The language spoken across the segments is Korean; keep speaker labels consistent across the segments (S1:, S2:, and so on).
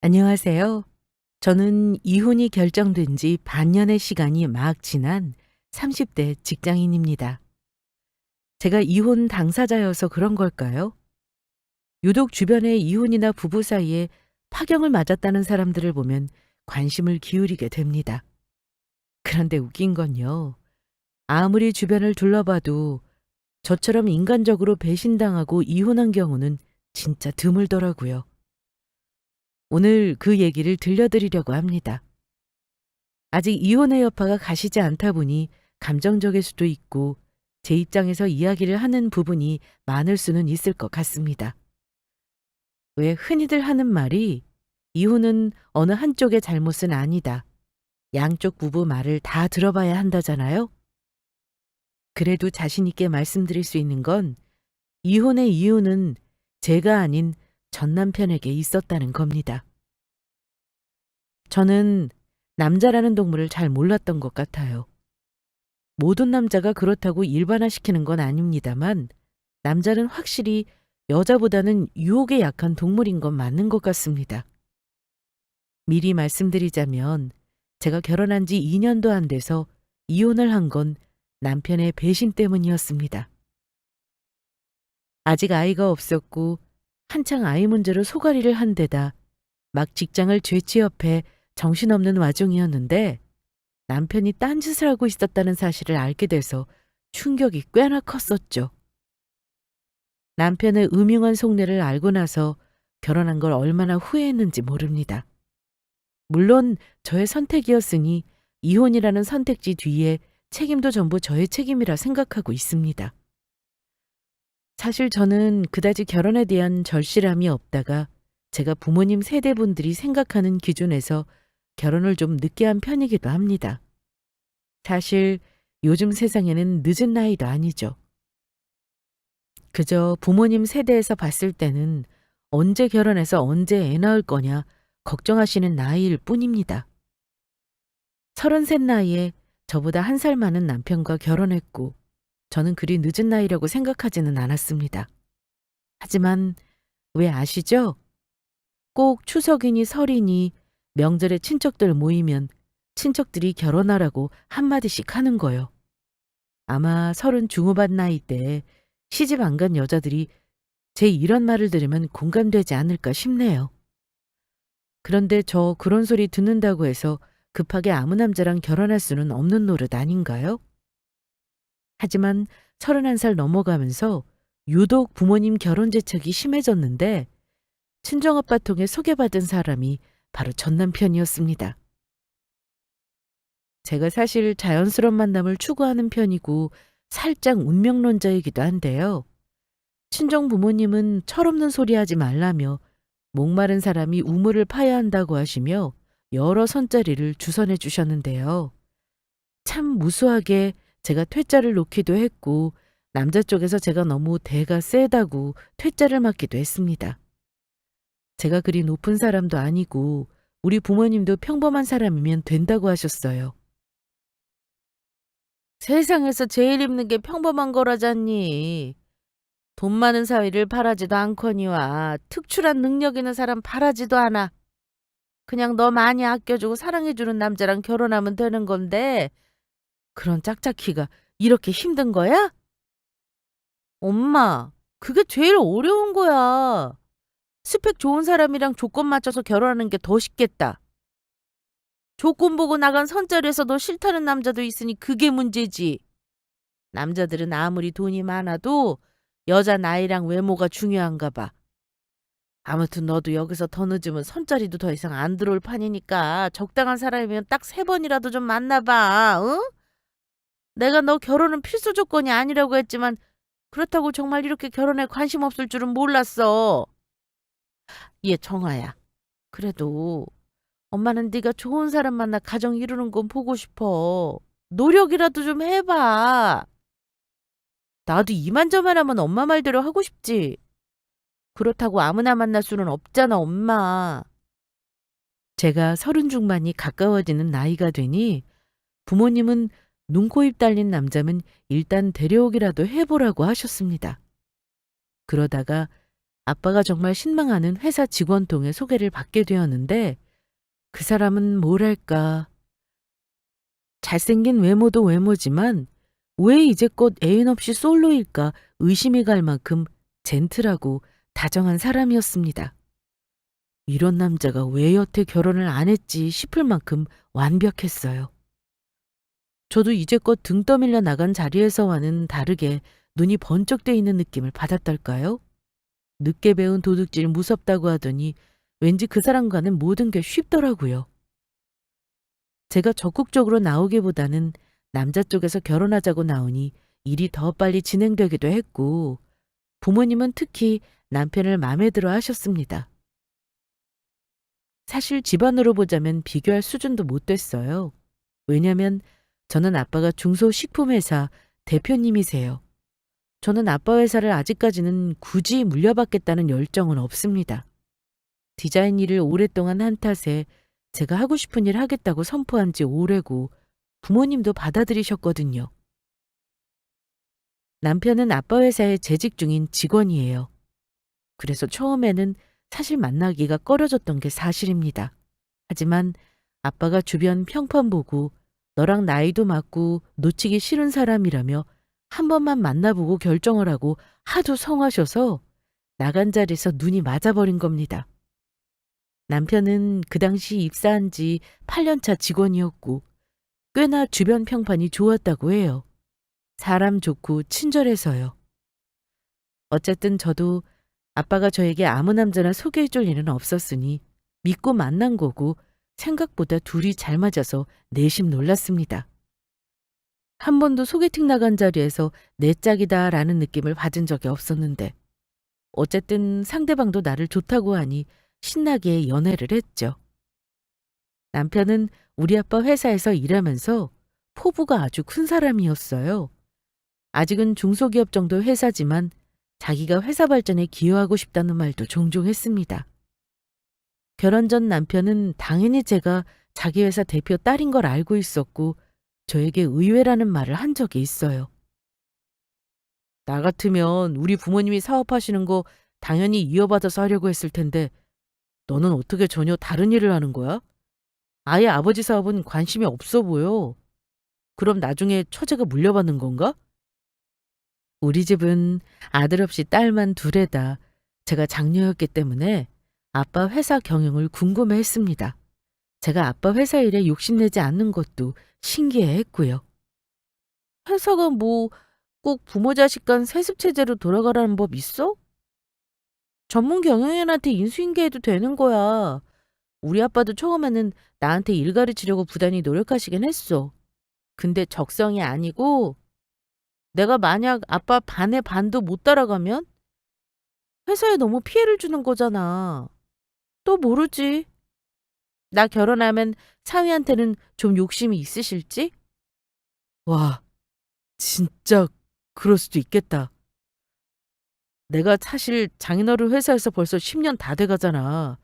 S1: 안녕하세요. 저는 이혼이 결정된 지 반년의 시간이 막 지난 30대 직장인입니다. 제가 이혼 당사자여서 그런 걸까요? 유독 주변에 이혼이나 부부 사이에 파경을 맞았다는 사람들을 보면 관심을 기울이게 됩니다. 그런데 웃긴 건요. 아무리 주변을 둘러봐도 저처럼 인간적으로 배신당하고 이혼한 경우는 진짜 드물더라고요. 오늘 그 얘기를 들려드리려고 합니다. 아직 이혼의 여파가 가시지 않다 보니 감정적일 수도 있고 제 입장에서 이야기를 하는 부분이 많을 수는 있을 것 같습니다. 왜 흔히들 하는 말이 이혼은 어느 한쪽의 잘못은 아니다. 양쪽 부부 말을 다 들어봐야 한다잖아요. 그래도 자신 있게 말씀드릴 수 있는 건 이혼의 이유는 제가 아닌 전 남편에게 있었다는 겁니다. 저는 남자라는 동물을 잘 몰랐던 것 같아요. 모든 남자가 그렇다고 일반화시키는 건 아닙니다만 남자는 확실히 여자보다는 유혹에 약한 동물인 건 맞는 것 같습니다. 미리 말씀드리자면 제가 결혼한 지 2년도 안 돼서 이혼을 한 건 남편의 배신 때문이었습니다. 아직 아이가 없었고 한창 아이 문제로 소갈이를 한 데다 막 직장을 죄취업해 정신없는 와중이었는데 남편이 딴짓을 하고 있었다는 사실을 알게 돼서 충격이 꽤나 컸었죠. 남편의 음흉한 속내를 알고 나서 결혼한 걸 얼마나 후회했는지 모릅니다. 물론 저의 선택이었으니 이혼이라는 선택지 뒤에 책임도 전부 저의 책임이라 생각하고 있습니다. 사실 저는 그다지 결혼에 대한 절실함이 없다가 제가 부모님 세대분들이 생각하는 기준에서 결혼을 좀 늦게 한 편이기도 합니다. 사실 요즘 세상에는 늦은 나이도 아니죠. 그저 부모님 세대에서 봤을 때는 언제 결혼해서 언제 애 낳을 거냐 걱정하시는 나이일 뿐입니다. 33 나이에 저보다 1살 많은 남편과 결혼했고 저는 그리 늦은 나이라고 생각하지는 않았습니다. 하지만 왜 아시죠? 꼭 추석이니 설이니 명절에 친척들 모이면 친척들이 결혼하라고 한마디씩 하는 거요. 아마 30 중후반 나이 때 시집 안 간 여자들이 제 이런 말을 들으면 공감되지 않을까 싶네요. 그런데 저 그런 소리 듣는다고 해서 급하게 아무 남자랑 결혼할 수는 없는 노릇 아닌가요? 하지만 31살 넘어가면서 유독 부모님 결혼 재촉이 심해졌는데 친정아빠 통해 소개받은 사람이 바로 전 남편이었습니다. 제가 사실 자연스러운 만남을 추구하는 편이고 살짝 운명론자이기도 한데요. 친정 부모님은 철없는 소리 하지 말라며 목마른 사람이 우물을 파야 한다고 하시며 여러 선자리를 주선해 주셨는데요. 참 무수하게 제가 퇴짜를 놓기도 했고 남자 쪽에서 제가 너무 대가 세다고 퇴짜를 맞기도 했습니다. 제가 그리 높은 사람도 아니고 우리 부모님도 평범한 사람이면 된다고 하셨어요. 세상에서 제일 힘든 게 평범한 거라잖니. 돈 많은 사위를 바라지도 않거니와 특출한 능력 있는 사람 바라지도 않아. 그냥 너 많이 아껴주고 사랑해주는 남자랑 결혼하면 되는 건데 그런 짝짝이가 이렇게 힘든 거야? 엄마, 그게 제일 어려운 거야. 스펙 좋은 사람이랑 조건 맞춰서 결혼하는 게 더 쉽겠다. 조건 보고 나간 선자리에서 너 싫다는 남자도 있으니 그게 문제지. 남자들은 아무리 돈이 많아도 여자 나이랑 외모가 중요한가 봐. 아무튼 너도 여기서 더 늦으면 선자리도 더 이상 안 들어올 판이니까 적당한 사람이면 딱 3번이라도 좀 만나봐. 응? 내가 너 결혼은 필수 조건이 아니라고 했지만 그렇다고 정말 이렇게 결혼에 관심 없을 줄은 몰랐어. 얘 정아야. 그래도 엄마는 네가 좋은 사람 만나 가정 이루는 건 보고 싶어. 노력이라도 좀 해봐. 나도 이만저만 하면 엄마 말대로 하고 싶지. 그렇다고 아무나 만날 수는 없잖아, 엄마. 제가 30 중반이 가까워지는 나이가 되니 부모님은 눈, 코, 입 달린 남자면 일단 데려오기라도 해보라고 하셨습니다. 그러다가 아빠가 정말 신망하는 회사 직원 통해 소개를 받게 되었는데 그 사람은 뭐랄까 잘생긴 외모도 외모지만 왜 이제껏 애인 없이 솔로일까 의심이 갈 만큼 젠틀하고 다정한 사람이었습니다. 이런 남자가 왜 여태 결혼을 안 했지 싶을 만큼 완벽했어요. 저도 이제껏 등 떠밀려 나간 자리에서와는 다르게 눈이 번쩍 뜨여 있는 느낌을 받았달까요? 늦게 배운 도둑질 무섭다고 하더니 왠지 그 사람과는 모든 게 쉽더라고요. 제가 적극적으로 나오기보다는 남자 쪽에서 결혼하자고 나오니 일이 더 빨리 진행되기도 했고 부모님은 특히 남편을 마음에 들어 하셨습니다. 사실 집안으로 보자면 비교할 수준도 못 됐어요. 왜냐면 저는 아빠가 중소식품회사 대표님이세요. 저는 아빠 회사를 아직까지는 굳이 물려받겠다는 열정은 없습니다. 디자인 일을 오랫동안 한 탓에 제가 하고 싶은 일 하겠다고 선포한 지 오래고 부모님도 받아들이셨거든요. 남편은 아빠 회사에 재직 중인 직원이에요. 그래서 처음에는 사실 만나기가 꺼려졌던 게 사실입니다. 하지만 아빠가 주변 평판 보고 너랑 나이도 맞고 놓치기 싫은 사람이라며 한 번만 만나보고 결정을 하고 하도 성하셔서 나간 자리에서 눈이 맞아버린 겁니다. 남편은 그 당시 입사한 지 8년 차 직원이었고 꽤나 주변 평판이 좋았다고 해요. 사람 좋고 친절해서요. 어쨌든 저도 아빠가 저에게 아무 남자나 소개해 줄 일은 없었으니 믿고 만난 거고 생각보다 둘이 잘 맞아서 내심 놀랐습니다. 한 번도 소개팅 나간 자리에서 내 짝이다라는 느낌을 받은 적이 없었는데 어쨌든 상대방도 나를 좋다고 하니 신나게 연애를 했죠. 남편은 우리 아빠 회사에서 일하면서 포부가 아주 큰 사람이었어요. 아직은 중소기업 정도 회사지만 자기가 회사 발전에 기여하고 싶다는 말도 종종 했습니다. 결혼 전 남편은 당연히 제가 자기 회사 대표 딸인 걸 알고 있었고 저에게 의외라는 말을 한 적이 있어요. 나 같으면 우리 부모님이 사업하시는 거 당연히 이어받아서 하려고 했을 텐데 너는 어떻게 전혀 다른 일을 하는 거야? 아예 아버지 사업은 관심이 없어 보여. 그럼 나중에 처제가 물려받는 건가? 우리 집은 아들 없이 딸만 둘에다 제가 장녀였기 때문에 아빠 회사 경영을 궁금해했습니다. 제가 아빠 회사 일에 욕심내지 않는 것도 신기해했고요. 회사가 뭐 꼭 부모 자식 간 세습 체제로 돌아가라는 법 있어? 전문 경영인한테 인수인계해도 되는 거야. 우리 아빠도 처음에는 나한테 일 가르치려고 부단히 노력하시긴 했어. 근데 적성이 아니고 내가 만약 아빠 반의 반도 못 따라가면 회사에 너무 피해를 주는 거잖아. 또 모르지. 나 결혼하면 사위한테는 좀 욕심이 있으실지? 와, 진짜 그럴 수도 있겠다. 내가 사실 장인어른 회사에서 벌써 10년 다 돼가잖아.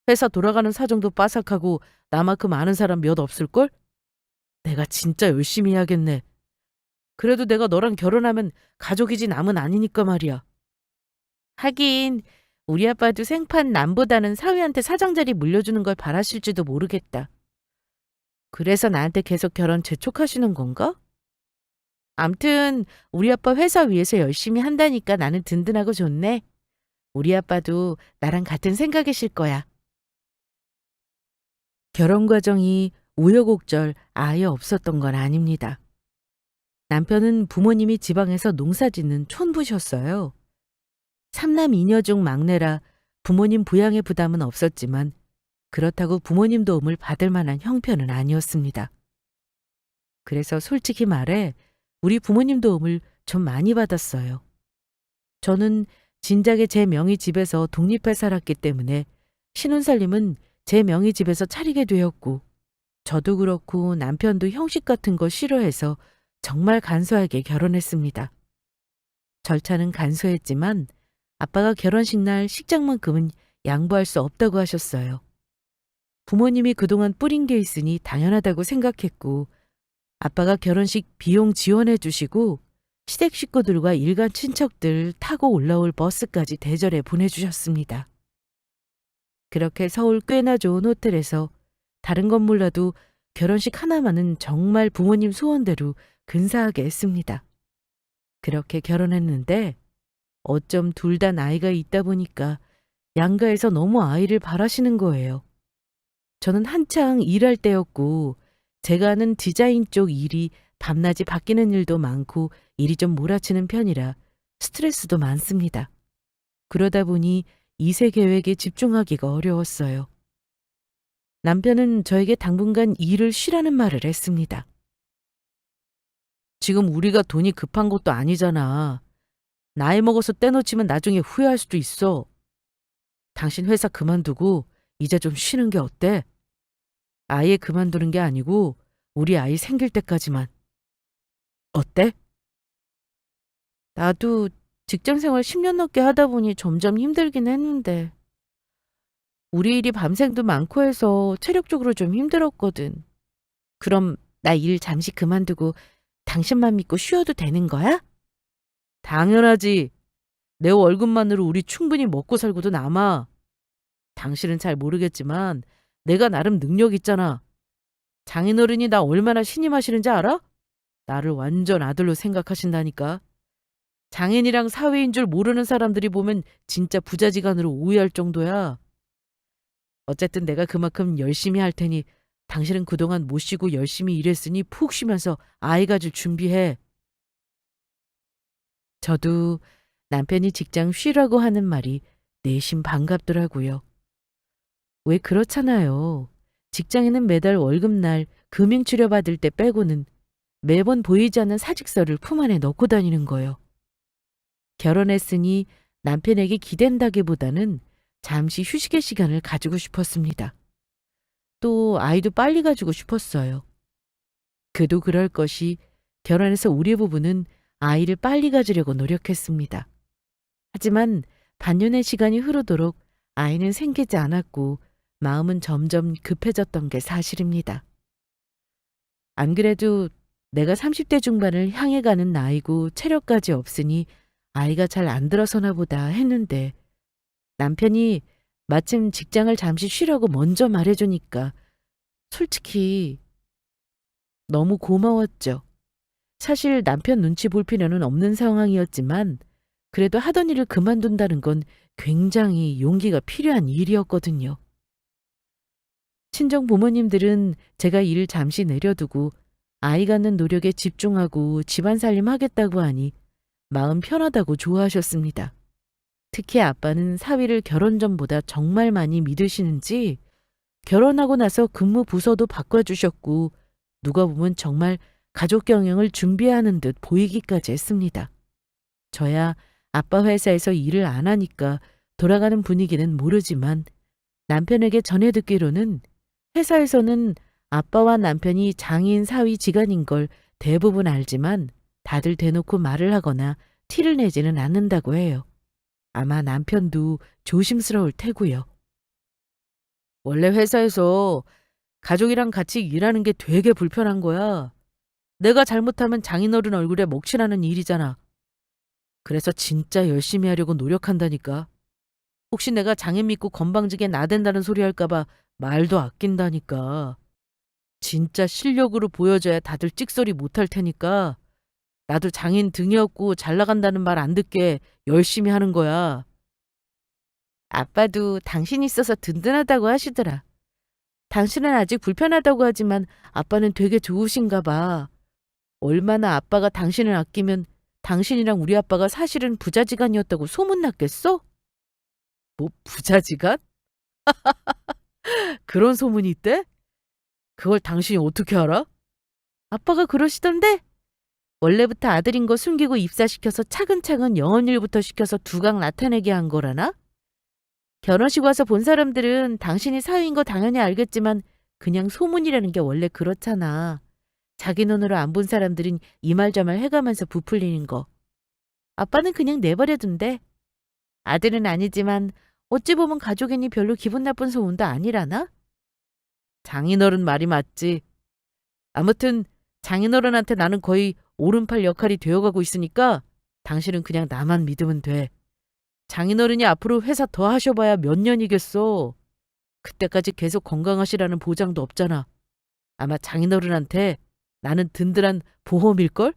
S1: 회사 돌아가는 사정도 빠삭하고 나만큼 아는 사람 몇 없을걸? 내가 진짜 열심히 해야겠네. 그래도 내가 너랑 결혼하면 가족이지 남은 아니니까 말이야. 하긴 우리 아빠도 생판 남보다는 사위한테 사장자리 물려주는 걸 바라실지도 모르겠다. 그래서 나한테 계속 결혼 재촉하시는 건가? 암튼 우리 아빠 회사 위해서 열심히 한다니까 나는 든든하고 좋네. 우리 아빠도 나랑 같은 생각이실 거야. 결혼 과정이 우여곡절 아예 없었던 건 아닙니다. 남편은 부모님이 지방에서 농사짓는 촌부셨어요. 삼남 이녀 중 막내라 부모님 부양의 부담은 없었지만 그렇다고 부모님 도움을 받을 만한 형편은 아니었습니다. 그래서 솔직히 말해 우리 부모님 도움을 좀 많이 받았어요. 저는 진작에 제 명의 집에서 독립해 살았기 때문에 신혼살림은 제 명의 집에서 차리게 되었고 저도 그렇고 남편도 형식 같은 거 싫어해서 정말 간소하게 결혼했습니다. 절차는 간소했지만 아빠가 결혼식 날 식장만큼은 양보할 수 없다고 하셨어요. 부모님이 그동안 뿌린 게 있으니 당연하다고 생각했고 아빠가 결혼식 비용 지원해 주시고 시댁 식구들과 일간 친척들 타고 올라올 버스까지 대절해 보내주셨습니다. 그렇게 서울 꽤나 좋은 호텔에서 다른 건 몰라도 결혼식 하나만은 정말 부모님 소원대로 근사하게 했습니다. 그렇게 결혼했는데 어쩜 둘 다 나이가 있다 보니까 양가에서 너무 아이를 바라시는 거예요. 저는 한창 일할 때였고 제가 하는 디자인 쪽 일이 밤낮이 바뀌는 일도 많고 일이 좀 몰아치는 편이라 스트레스도 많습니다. 그러다 보니 2세 계획에 집중하기가 어려웠어요. 남편은 저에게 당분간 일을 쉬라는 말을 했습니다. 지금 우리가 돈이 급한 것도 아니잖아. 나이 먹어서 떼놓치면 나중에 후회할 수도 있어. 당신 회사 그만두고 이제 좀 쉬는 게 어때? 아예 그만두는 게 아니고 우리 아이 생길 때까지만. 어때? 나도 직장 생활 10년 넘게 하다 보니 점점 힘들긴 했는데 우리 일이 밤샘도 많고 해서 체력적으로 좀 힘들었거든. 그럼 나 일 잠시 그만두고 당신만 믿고 쉬어도 되는 거야? 당연하지. 내 월급만으로 우리 충분히 먹고 살고도 남아. 당신은 잘 모르겠지만 내가 나름 능력 있잖아. 장인어른이 나 얼마나 신임하시는지 알아? 나를 완전 아들로 생각하신다니까. 장인이랑 사위인 줄 모르는 사람들이 보면 진짜 부자지간으로 오해할 정도야. 어쨌든 내가 그만큼 열심히 할 테니 당신은 그동안 못 쉬고 열심히 일했으니 푹 쉬면서 아이 가질 준비해. 저도 남편이 직장 쉬라고 하는 말이 내심 반갑더라고요. 왜 그렇잖아요. 직장에는 매달 월급날 금융치료 받을 때 빼고는 매번 보이지 않는 사직서를 품 안에 넣고 다니는 거요. 결혼했으니 남편에게 기댄다기보다는 잠시 휴식의 시간을 가지고 싶었습니다. 또 아이도 빨리 가지고 싶었어요. 그도 그럴 것이 결혼해서 우리 부부는 아이를 빨리 가지려고 노력했습니다. 하지만 반년의 시간이 흐르도록 아이는 생기지 않았고 마음은 점점 급해졌던 게 사실입니다. 안 그래도 내가 30대 중반을 향해 가는 나이고 체력까지 없으니 아이가 잘 안 들어서나 보다 했는데 남편이 마침 직장을 잠시 쉬라고 먼저 말해주니까 솔직히 너무 고마웠죠. 사실 남편 눈치 볼 필요는 없는 상황이었지만 그래도 하던 일을 그만둔다는 건 굉장히 용기가 필요한 일이었거든요. 친정 부모님들은 제가 일을 잠시 내려두고 아이 갖는 노력에 집중하고 집안 살림 하겠다고 하니 마음 편하다고 좋아하셨습니다. 특히 아빠는 사위를 결혼 전보다 정말 많이 믿으시는지 결혼하고 나서 근무 부서도 바꿔주셨고 누가 보면 정말 가족 경영을 준비하는 듯 보이기까지 했습니다. 저야 아빠 회사에서 일을 안 하니까 돌아가는 분위기는 모르지만 남편에게 전해 듣기로는 회사에서는 아빠와 남편이 장인 사위 지간인 걸 대부분 알지만 다들 대놓고 말을 하거나 티를 내지는 않는다고 해요. 아마 남편도 조심스러울 테고요. 원래 회사에서 가족이랑 같이 일하는 게 되게 불편한 거야. 내가 잘못하면 장인어른 얼굴에 먹칠하는 일이잖아. 그래서 진짜 열심히 하려고 노력한다니까. 혹시 내가 장인 믿고 건방지게 나댄다는 소리 할까봐 말도 아낀다니까. 진짜 실력으로 보여줘야 다들 찍소리 못할 테니까 나도 장인 등이 없고 잘 나간다는 말 안 듣게 열심히 하는 거야. 아빠도 당신 있어서 든든하다고 하시더라. 당신은 아직 불편하다고 하지만 아빠는 되게 좋으신가 봐. 얼마나 아빠가 당신을 아끼면 당신이랑 우리 아빠가 사실은 부자지간이었다고 소문났겠어? 뭐 부자지간? 그런 소문이 있대? 그걸 당신이 어떻게 알아? 아빠가 그러시던데? 원래부터 아들인 거 숨기고 입사시켜서 차근차근 영업일부터 시켜서 두각 나타내게 한 거라나? 결혼식 와서 본 사람들은 당신이 사위인 거 당연히 알겠지만 그냥 소문이라는 게 원래 그렇잖아. 자기 눈으로 안 본 사람들은 이 말 저 말 해가면서 부풀리는 거. 아빠는 그냥 내버려둔대. 아들은 아니지만 어찌 보면 가족이니 별로 기분 나쁜 소문도 아니라나? 장인어른 말이 맞지. 아무튼 장인어른한테 나는 거의 오른팔 역할이 되어가고 있으니까 당신은 그냥 나만 믿으면 돼. 장인어른이 앞으로 회사 더 하셔봐야 몇 년이겠어. 그때까지 계속 건강하시라는 보장도 없잖아. 아마 장인어른한테 나는 든든한 보험일걸?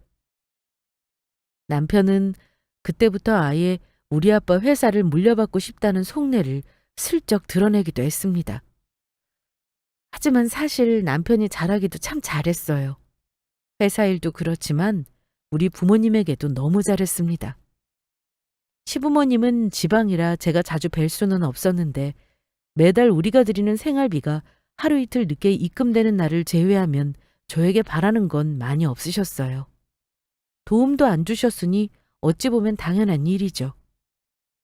S1: 남편은 그때부터 아예 우리 아빠 회사를 물려받고 싶다는 속내를 슬쩍 드러내기도 했습니다. 하지만 사실 남편이 잘하기도 참 잘했어요. 회사 일도 그렇지만 우리 부모님에게도 너무 잘했습니다. 시부모님은 지방이라 제가 자주 뵐 수는 없었는데 매달 우리가 드리는 생활비가 하루 이틀 늦게 입금되는 날을 제외하면 저에게 바라는 건 많이 없으셨어요. 도움도 안 주셨으니 어찌 보면 당연한 일이죠.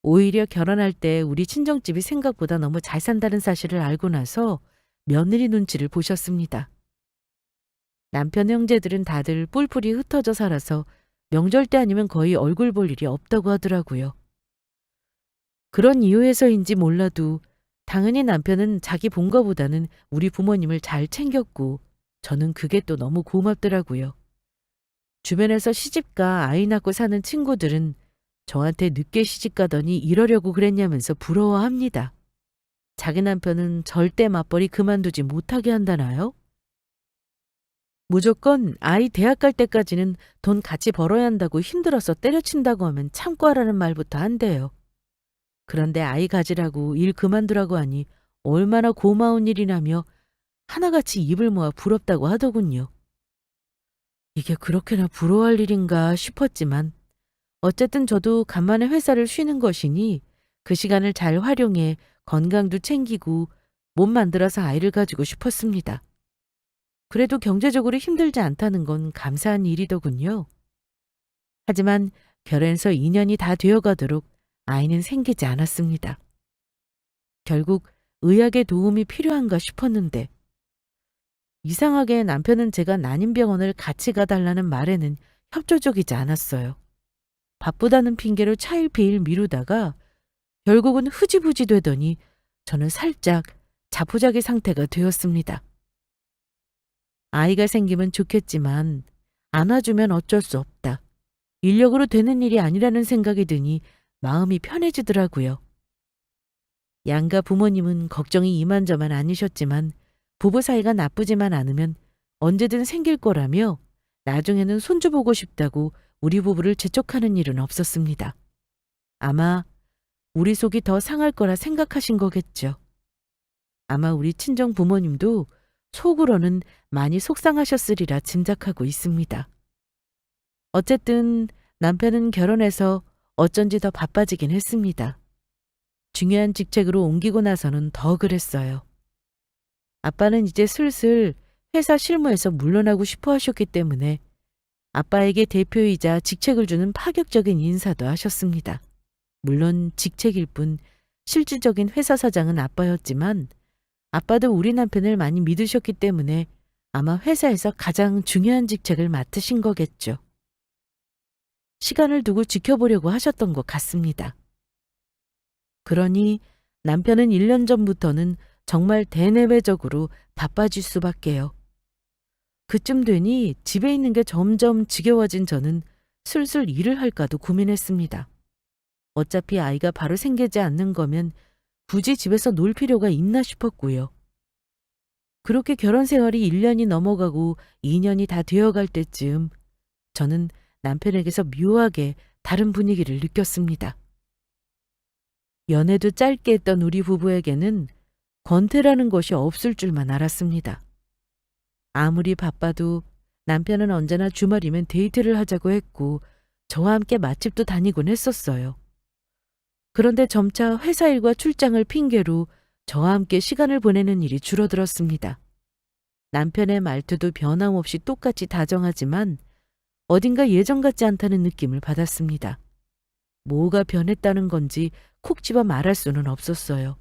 S1: 오히려 결혼할 때 우리 친정집이 생각보다 너무 잘 산다는 사실을 알고 나서 며느리 눈치를 보셨습니다. 남편 형제들은 다들 뿔뿔이 흩어져 살아서 명절 때 아니면 거의 얼굴 볼 일이 없다고 하더라고요. 그런 이유에서인지 몰라도 당연히 남편은 자기 본거보다는 우리 부모님을 잘 챙겼고 저는 그게 또 너무 고맙더라고요. 주변에서 시집가 아이 낳고 사는 친구들은 저한테 늦게 시집 가더니 이러려고 그랬냐면서 부러워합니다. 자기 남편은 절대 맞벌이 그만두지 못하게 한다나요? 무조건 아이 대학 갈 때까지는 돈 같이 벌어야 한다고 힘들어서 때려친다고 하면 참고 하라는 말부터 한대요. 그런데 아이 가지라고 일 그만두라고 하니 얼마나 고마운 일이라며 하나같이 입을 모아 부럽다고 하더군요. 이게 그렇게나 부러워할 일인가 싶었지만 어쨌든 저도 간만에 회사를 쉬는 것이니 그 시간을 잘 활용해 건강도 챙기고 몸 만들어서 아이를 가지고 싶었습니다. 그래도 경제적으로 힘들지 않다는 건 감사한 일이더군요. 하지만 결혼해서 2년이 다 되어가도록 아이는 생기지 않았습니다. 결국 의학의 도움이 필요한가 싶었는데 이상하게 남편은 제가 난임병원을 같이 가달라는 말에는 협조적이지 않았어요. 바쁘다는 핑계로 차일피일 미루다가 결국은 흐지부지 되더니 저는 살짝 자포자기 상태가 되었습니다. 아이가 생기면 좋겠지만 안아주면 어쩔 수 없다. 인력으로 되는 일이 아니라는 생각이 드니 마음이 편해지더라고요. 양가 부모님은 걱정이 이만저만 아니셨지만 부부 사이가 나쁘지만 않으면 언제든 생길 거라며 나중에는 손주 보고 싶다고 우리 부부를 재촉하는 일은 없었습니다. 아마 우리 속이 더 상할 거라 생각하신 거겠죠. 아마 우리 친정 부모님도 속으로는 많이 속상하셨으리라 짐작하고 있습니다. 어쨌든 남편은 결혼해서 어쩐지 더 바빠지긴 했습니다. 중요한 직책으로 옮기고 나서는 더 그랬어요. 아빠는 이제 슬슬 회사 실무에서 물러나고 싶어 하셨기 때문에 아빠에게 대표이자 직책을 주는 파격적인 인사도 하셨습니다. 물론 직책일 뿐 실질적인 회사 사장은 아빠였지만 아빠도 우리 남편을 많이 믿으셨기 때문에 아마 회사에서 가장 중요한 직책을 맡으신 거겠죠. 시간을 두고 지켜보려고 하셨던 것 같습니다. 그러니 남편은 1년 전부터는 정말 대내외적으로 바빠질 수밖에요. 그쯤 되니 집에 있는 게 점점 지겨워진 저는 슬슬 일을 할까도 고민했습니다. 어차피 아이가 바로 생기지 않는 거면 굳이 집에서 놀 필요가 있나 싶었고요. 그렇게 결혼 생활이 1년이 넘어가고 2년이 다 되어갈 때쯤 저는 남편에게서 묘하게 다른 분위기를 느꼈습니다. 연애도 짧게 했던 우리 부부에게는 권태라는 것이 없을 줄만 알았습니다. 아무리 바빠도 남편은 언제나 주말이면 데이트를 하자고 했고 저와 함께 맛집도 다니곤 했었어요. 그런데 점차 회사 일과 출장을 핑계로 저와 함께 시간을 보내는 일이 줄어들었습니다. 남편의 말투도 변함없이 똑같이 다정하지만 어딘가 예전 같지 않다는 느낌을 받았습니다. 뭐가 변했다는 건지 콕 집어 말할 수는 없었어요.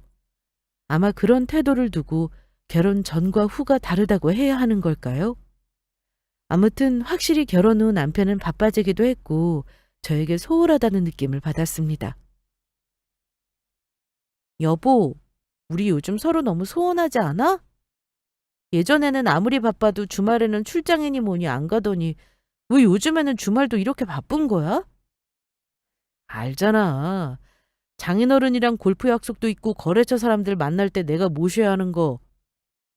S1: 아마 그런 태도를 두고 결혼 전과 후가 다르다고 해야 하는 걸까요? 아무튼 확실히 결혼 후 남편은 바빠지기도 했고 저에게 소홀하다는 느낌을 받았습니다. 여보, 우리 요즘 서로 너무 소원하지 않아? 예전에는 아무리 바빠도 주말에는 출장이니 뭐니 안 가더니 왜 요즘에는 주말도 이렇게 바쁜 거야? 알잖아. 장인어른이랑 골프 약속도 있고 거래처 사람들 만날 때 내가 모셔야 하는 거,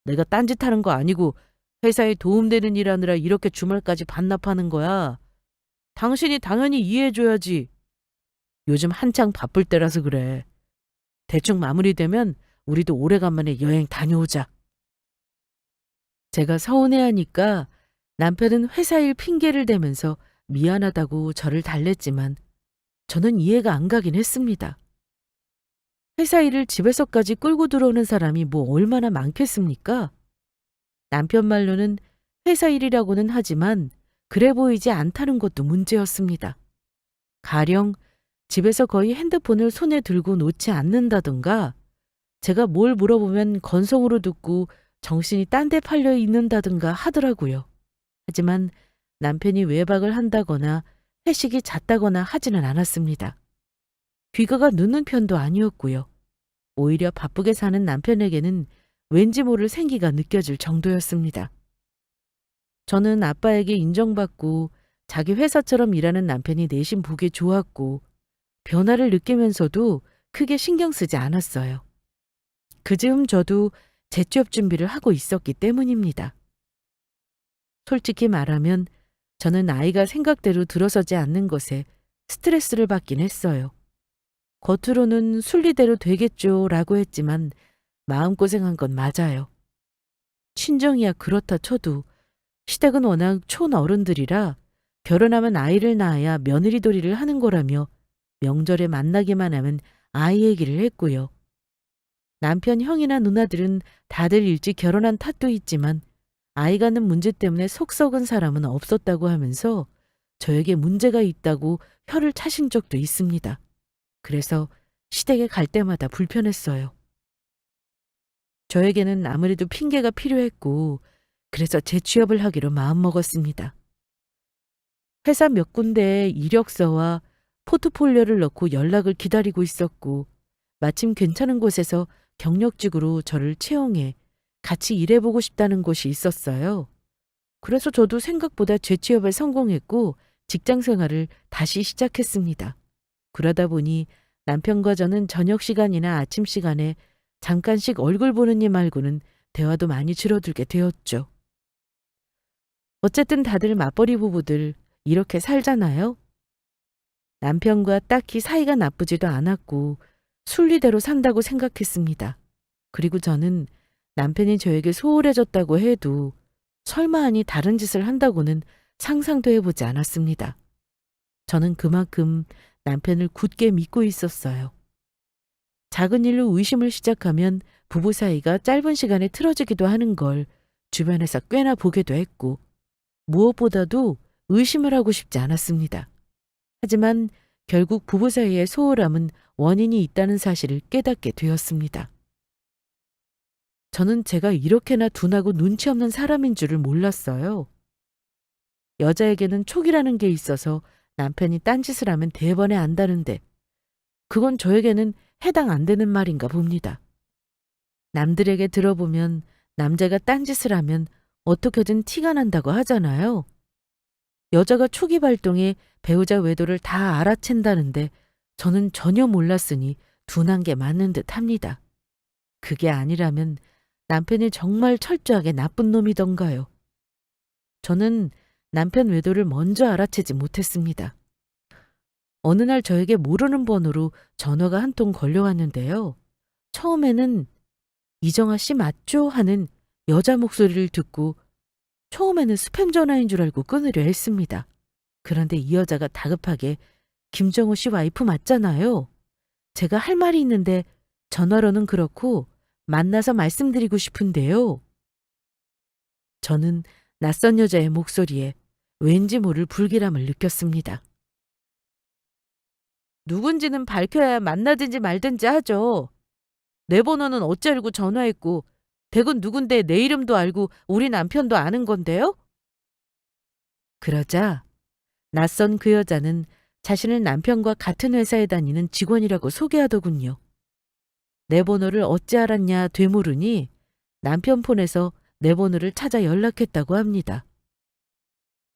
S1: 내가 딴짓하는 거 아니고 회사에 도움되는 일 하느라 이렇게 주말까지 반납하는 거야. 당신이 당연히 이해해줘야지. 요즘 한창 바쁠 때라서 그래. 대충 마무리되면 우리도 오래간만에 여행 다녀오자. 제가 서운해하니까 남편은 회사 일 핑계를 대면서 미안하다고 저를 달랬지만 저는 이해가 안 가긴 했습니다. 회사 일을 집에서까지 끌고 들어오는 사람이 뭐 얼마나 많겠습니까? 남편 말로는 회사 일이라고는 하지만 그래 보이지 않다는 것도 문제였습니다. 가령 집에서 거의 핸드폰을 손에 들고 놓지 않는다든가, 제가 뭘 물어보면 건성으로 듣고 정신이 딴 데 팔려 있는다든가 하더라고요. 하지만 남편이 외박을 한다거나 회식이 잦다거나 하지는 않았습니다. 귀가가 늦는 편도 아니었고요. 오히려 바쁘게 사는 남편에게는 왠지 모를 생기가 느껴질 정도였습니다. 저는 아빠에게 인정받고 자기 회사처럼 일하는 남편이 내심 보기 좋았고 변화를 느끼면서도 크게 신경 쓰지 않았어요. 그즈음 저도 재취업 준비를 하고 있었기 때문입니다. 솔직히 말하면 저는 아이가 생각대로 들어서지 않는 것에 스트레스를 받긴 했어요. 겉으로는 순리대로 되겠죠 라고 했지만 마음고생한 건 맞아요. 친정이야 그렇다 쳐도 시댁은 워낙 촌어른들이라 결혼하면 아이를 낳아야 며느리돌이를 하는 거라며 명절에 만나기만 하면 아이 얘기를 했고요. 남편 형이나 누나들은 다들 일찍 결혼한 탓도 있지만 아이 가는 문제 때문에 속 썩은 사람은 없었다고 하면서 저에게 문제가 있다고 혀를 차신 적도 있습니다. 그래서 시댁에 갈 때마다 불편했어요. 저에게는 아무래도 핑계가 필요했고 그래서 재취업을 하기로 마음먹었습니다. 회사 몇 군데에 이력서와 포트폴리오를 넣고 연락을 기다리고 있었고 마침 괜찮은 곳에서 경력직으로 저를 채용해 같이 일해보고 싶다는 곳이 있었어요. 그래서 저도 생각보다 재취업에 성공했고 직장 생활을 다시 시작했습니다. 그러다 보니 남편과 저는 저녁 시간이나 아침 시간에 잠깐씩 얼굴 보는 일 말고는 대화도 많이 줄어들게 되었죠. 어쨌든 다들 맞벌이 부부들 이렇게 살잖아요. 남편과 딱히 사이가 나쁘지도 않았고 순리대로 산다고 생각했습니다. 그리고 저는 남편이 저에게 소홀해졌다고 해도 설마 하니 다른 짓을 한다고는 상상도 해보지 않았습니다. 저는 그만큼 남편을 굳게 믿고 있었어요. 작은 일로 의심을 시작하면 부부 사이가 짧은 시간에 틀어지기도 하는 걸 주변에서 꽤나 보기도 했고 무엇보다도 의심을 하고 싶지 않았습니다. 하지만 결국 부부 사이의 소홀함은 원인이 있다는 사실을 깨닫게 되었습니다. 저는 제가 이렇게나 둔하고 눈치 없는 사람인 줄을 몰랐어요. 여자에게는 촉이라는 게 있어서 남편이 딴짓을 하면 대번에 안다는데 그건 저에게는 해당 안 되는 말인가 봅니다. 남들에게 들어보면 남자가 딴짓을 하면 어떻게든 티가 난다고 하잖아요. 여자가 촉이 발동해 배우자 외도를 다 알아챈다는데 저는 전혀 몰랐으니 둔한 게 맞는 듯 합니다. 그게 아니라면 남편이 정말 철저하게 나쁜 놈이던가요. 저는 남편 외도를 먼저 알아채지 못했습니다. 어느 날 저에게 모르는 번호로 전화가 한 통 걸려왔는데요. 처음에는 이정아 씨 맞죠? 하는 여자 목소리를 듣고 처음에는 스팸 전화인 줄 알고 끊으려 했습니다. 그런데 이 여자가 다급하게 김정우 씨 와이프 맞잖아요. 제가 할 말이 있는데 전화로는 그렇고 만나서 말씀드리고 싶은데요. 저는 낯선 여자의 목소리에 왠지 모를 불길함을 느꼈습니다. 누군지는 밝혀야 만나든지 말든지 하죠. 내 번호는 어찌 알고 전화했고 댁은 누군데 내 이름도 알고 우리 남편도 아는 건데요? 그러자 낯선 그 여자는 자신을 남편과 같은 회사에 다니는 직원이라고 소개하더군요. 내 번호를 어찌 알았냐 되물으니 남편 폰에서 내 번호를 찾아 연락했다고 합니다.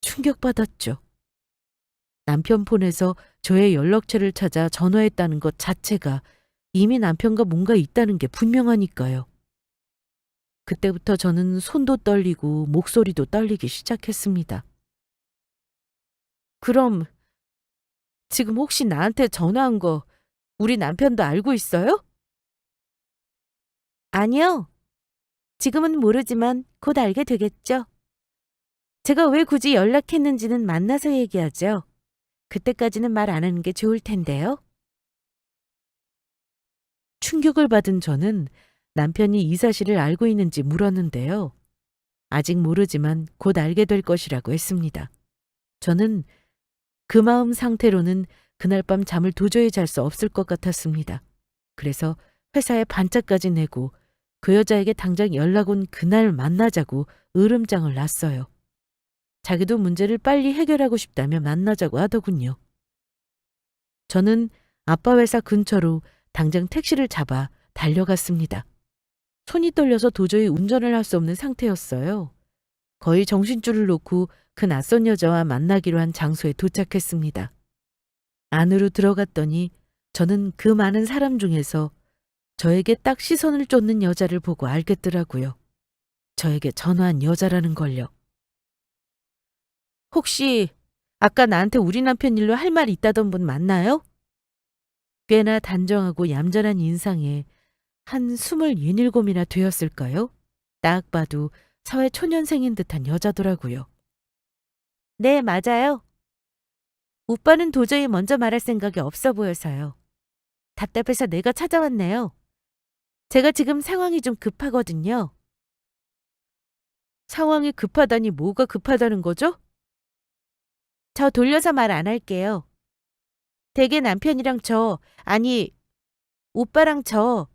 S1: 충격받았죠. 남편 폰에서 저의 연락처를 찾아 전화했다는 것 자체가 이미 남편과 뭔가 있다는 게 분명하니까요. 그때부터 저는 손도 떨리고 목소리도 떨리기 시작했습니다. 그럼 지금 혹시 나한테 전화한 거 우리 남편도 알고 있어요? 아니요. 지금은 모르지만 곧 알게 되겠죠. 제가 왜 굳이 연락했는지는 만나서 얘기하죠. 그때까지는 말 안 하는 게 좋을 텐데요. 충격을 받은 저는 남편이 이 사실을 알고 있는지 물었는데요. 아직 모르지만 곧 알게 될 것이라고 했습니다. 저는 그 마음 상태로는 그날 밤 잠을 도저히 잘 수 없을 것 같았습니다. 그래서 회사에 반짝까지 내고 그 여자에게 당장 연락 온 그날 만나자고 으름장을 놨어요. 자기도 문제를 빨리 해결하고 싶다며 만나자고 하더군요. 저는 아빠 회사 근처로 당장 택시를 잡아 달려갔습니다. 손이 떨려서 도저히 운전을 할 수 없는 상태였어요. 거의 정신줄을 놓고 그 낯선 여자와 만나기로 한 장소에 도착했습니다. 안으로 들어갔더니 저는 그 많은 사람 중에서 저에게 딱 시선을 쫓는 여자를 보고 알겠더라고요. 저에게 전화한 여자라는 걸요. 혹시 아까 나한테 우리 남편 일로 할 말 있다던 분 맞나요? 꽤나 단정하고 얌전한 인상에 한 27이나 되었을까요? 딱 봐도 사회 초년생인 듯한 여자더라고요. 네, 맞아요. 오빠는 도저히 먼저 말할 생각이 없어 보여서요. 답답해서 내가 찾아왔네요. 제가 지금 상황이 좀 급하거든요. 상황이 급하다니 뭐가 급하다는 거죠? 저 돌려서 말 안 할게요. 댁의 남편이랑 아니, 오빠랑 저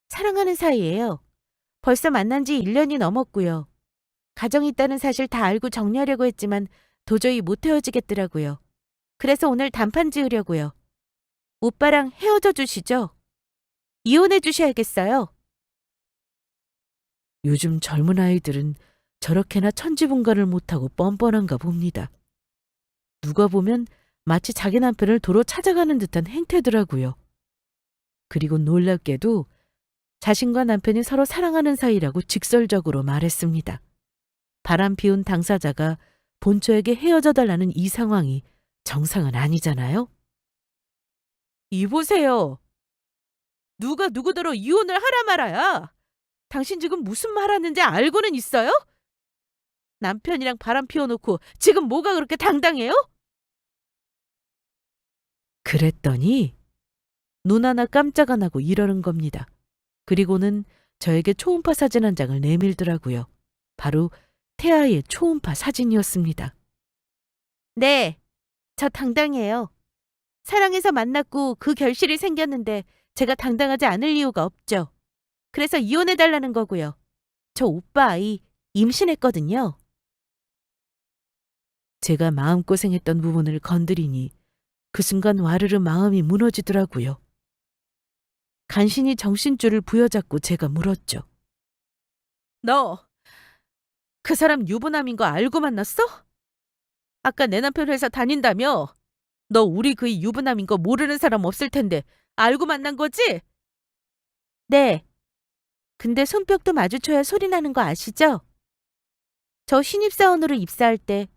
S1: 사랑하는 사이예요. 벌써 만난 지 1년이 넘었고요. 가정이 있다는 사실 다 알고 정리하려고 했지만 도저히 못 헤어지겠더라고요. 그래서 오늘 단판 지으려고요. 오빠랑 헤어져 주시죠. 이혼해 주셔야겠어요. 요즘 젊은 아이들은 저렇게나 천지분간을 못하고 뻔뻔한가 봅니다. 누가 보면 마치 자기 남편을 도로 찾아가는 듯한 행태더라고요. 그리고 놀랍게도 자신과 남편이 서로 사랑하는 사이라고 직설적으로 말했습니다. 바람 피운 당사자가 본처에게 헤어져 달라는 이 상황이 정상은 아니잖아요? 이보세요. 누가 누구더러 이혼을 하라 말아야. 당신 지금 무슨 말 하는지 알고는 있어요? 남편이랑 바람 피워놓고 지금 뭐가 그렇게 당당해요? 그랬더니 눈 하나 깜짝 안 하고 이러는 겁니다. 그리고는 저에게 초음파 사진 한 장을 내밀더라고요. 바로 태아의 초음파 사진이었습니다. 네, 저 당당해요. 사랑해서 만났고 그 결실이 생겼는데 제가 당당하지 않을 이유가 없죠. 그래서 이혼해달라는 거고요. 저 오빠 아이 임신했거든요. 제가 마음고생했던 부분을 건드리니 그 순간 와르르 마음이 무너지더라고요. 간신히 정신줄을 부여잡고 제가 물었죠. 너 그 사람 유부남인 거 알고 만났어? 아까 내 남편 회사 다닌다며? 너 우리 그이 유부남인 거 모르는 사람 없을 텐데 알고 만난 거지? 네. 근데 손뼉도 마주쳐야 소리 나는 거 아시죠? 저 신입사원으로 입사할 때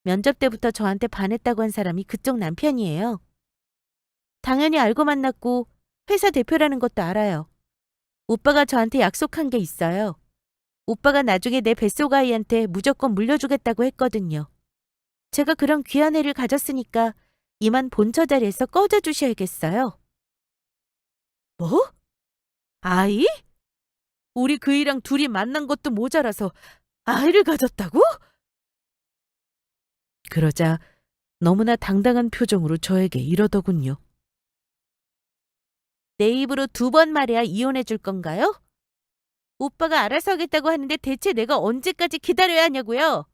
S1: 면접 때부터 저한테 반했다고 한 사람이 그쪽 남편이에요. 당연히 알고 만났고 회사 대표라는 것도 알아요. 오빠가 저한테 약속한 게 있어요. 오빠가 나중에 내 뱃속 아이한테 무조건 물려주겠다고 했거든요. 제가 그런 귀한 애를 가졌으니까 이만 본처 자리에서 꺼져 주셔야겠어요. 뭐? 아이? 우리 그이랑 둘이 만난 것도 모자라서 아이를 가졌다고? 그러자 너무나 당당한 표정으로 저에게 이러더군요. 내 입으로 2번 말해야 이혼해 줄 건가요? 오빠가 알아서 하겠다고 하는데 대체 내가 언제까지 기다려야 하냐고요?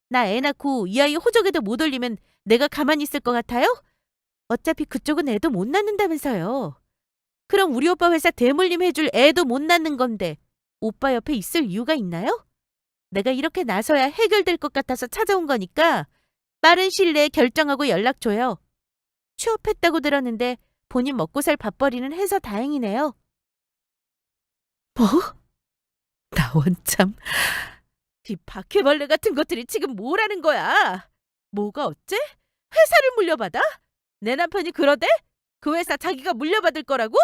S1: 나 애 낳고 이 아이 호적에도 못 올리면 내가 가만히 있을 것 같아요? 어차피 그쪽은 애도 못 낳는다면서요. 그럼 우리 오빠 회사 대물림 해줄 애도 못 낳는 건데 오빠 옆에 있을 이유가 있나요? 내가 이렇게 나서야 해결될 것 같아서 찾아온 거니까 빠른 시일 내에 결정하고 연락 줘요. 취업했다고 들었는데 본인 먹고 살 밥벌이는 해서 다행이네요. 뭐? 나 원참. 이 바퀴벌레 같은 것들이 지금 뭐라는 거야? 뭐가 어째? 회사를 물려받아? 내 남편이 그러대? 그 회사 자기가 물려받을 거라고?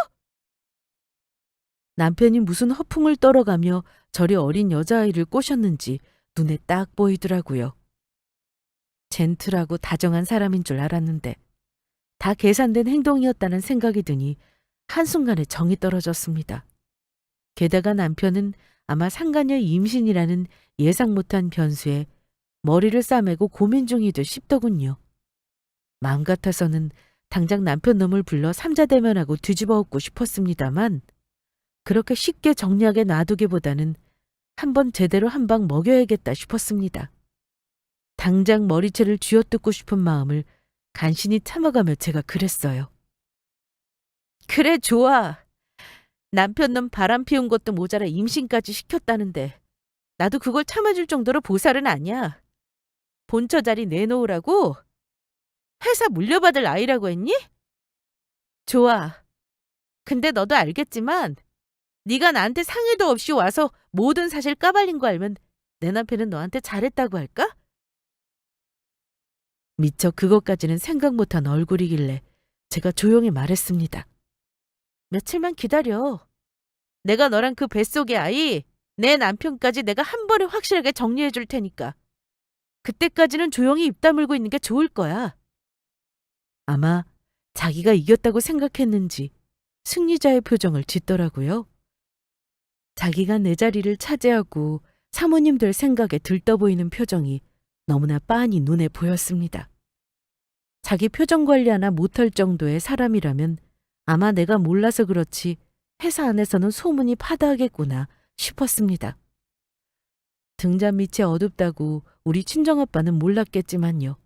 S1: 남편이 무슨 허풍을 떨어가며 저리 어린 여자아이를 꼬셨는지 눈에 딱 보이더라고요. 젠틀하고 다정한 사람인 줄 알았는데 다 계산된 행동이었다는 생각이 드니 한순간에 정이 떨어졌습니다. 게다가 남편은 아마 상간녀 임신이라는 예상 못한 변수에 머리를 싸매고 고민 중이듯 싶더군요. 마음 같아서는 당장 남편 놈을 불러 삼자대면하고 뒤집어 엎고 싶었습니다만 그렇게 쉽게 정리하게 놔두기보다는 한번 제대로 한 방 먹여야겠다 싶었습니다. 당장 머리채를 쥐어뜯고 싶은 마음을 간신히 참아가며 제가 그랬어요. 그래, 좋아. 남편 놈 바람 피운 것도 모자라 임신까지 시켰다는데 나도 그걸 참아줄 정도로 보살은 아니야. 본처 자리 내놓으라고? 회사 물려받을 아이라고 했니? 좋아. 근데 너도 알겠지만 네가 나한테 상의도 없이 와서 모든 사실 까발린 거 알면 내 남편은 너한테 잘했다고 할까? 미처 그것까지는 생각 못한 얼굴이길래 제가 조용히 말했습니다. 며칠만 기다려. 내가 너랑 그 뱃속의 아이, 내 남편까지 내가 한 번에 확실하게 정리해 줄 테니까. 그때까지는 조용히 입 다물고 있는 게 좋을 거야. 아마 자기가 이겼다고 생각했는지 승리자의 표정을 짓더라고요. 자기가 내 자리를 차지하고 사모님 될 생각에 들떠 보이는 표정이 너무나 빤히 눈에 보였습니다. 자기 표정 관리 하나 못할 정도의 사람이라면 아마 내가 몰라서 그렇지 회사 안에서는 소문이 파다하겠구나 싶었습니다. 등잔 밑이 어둡다고 우리 친정아빠는 몰랐겠지만요.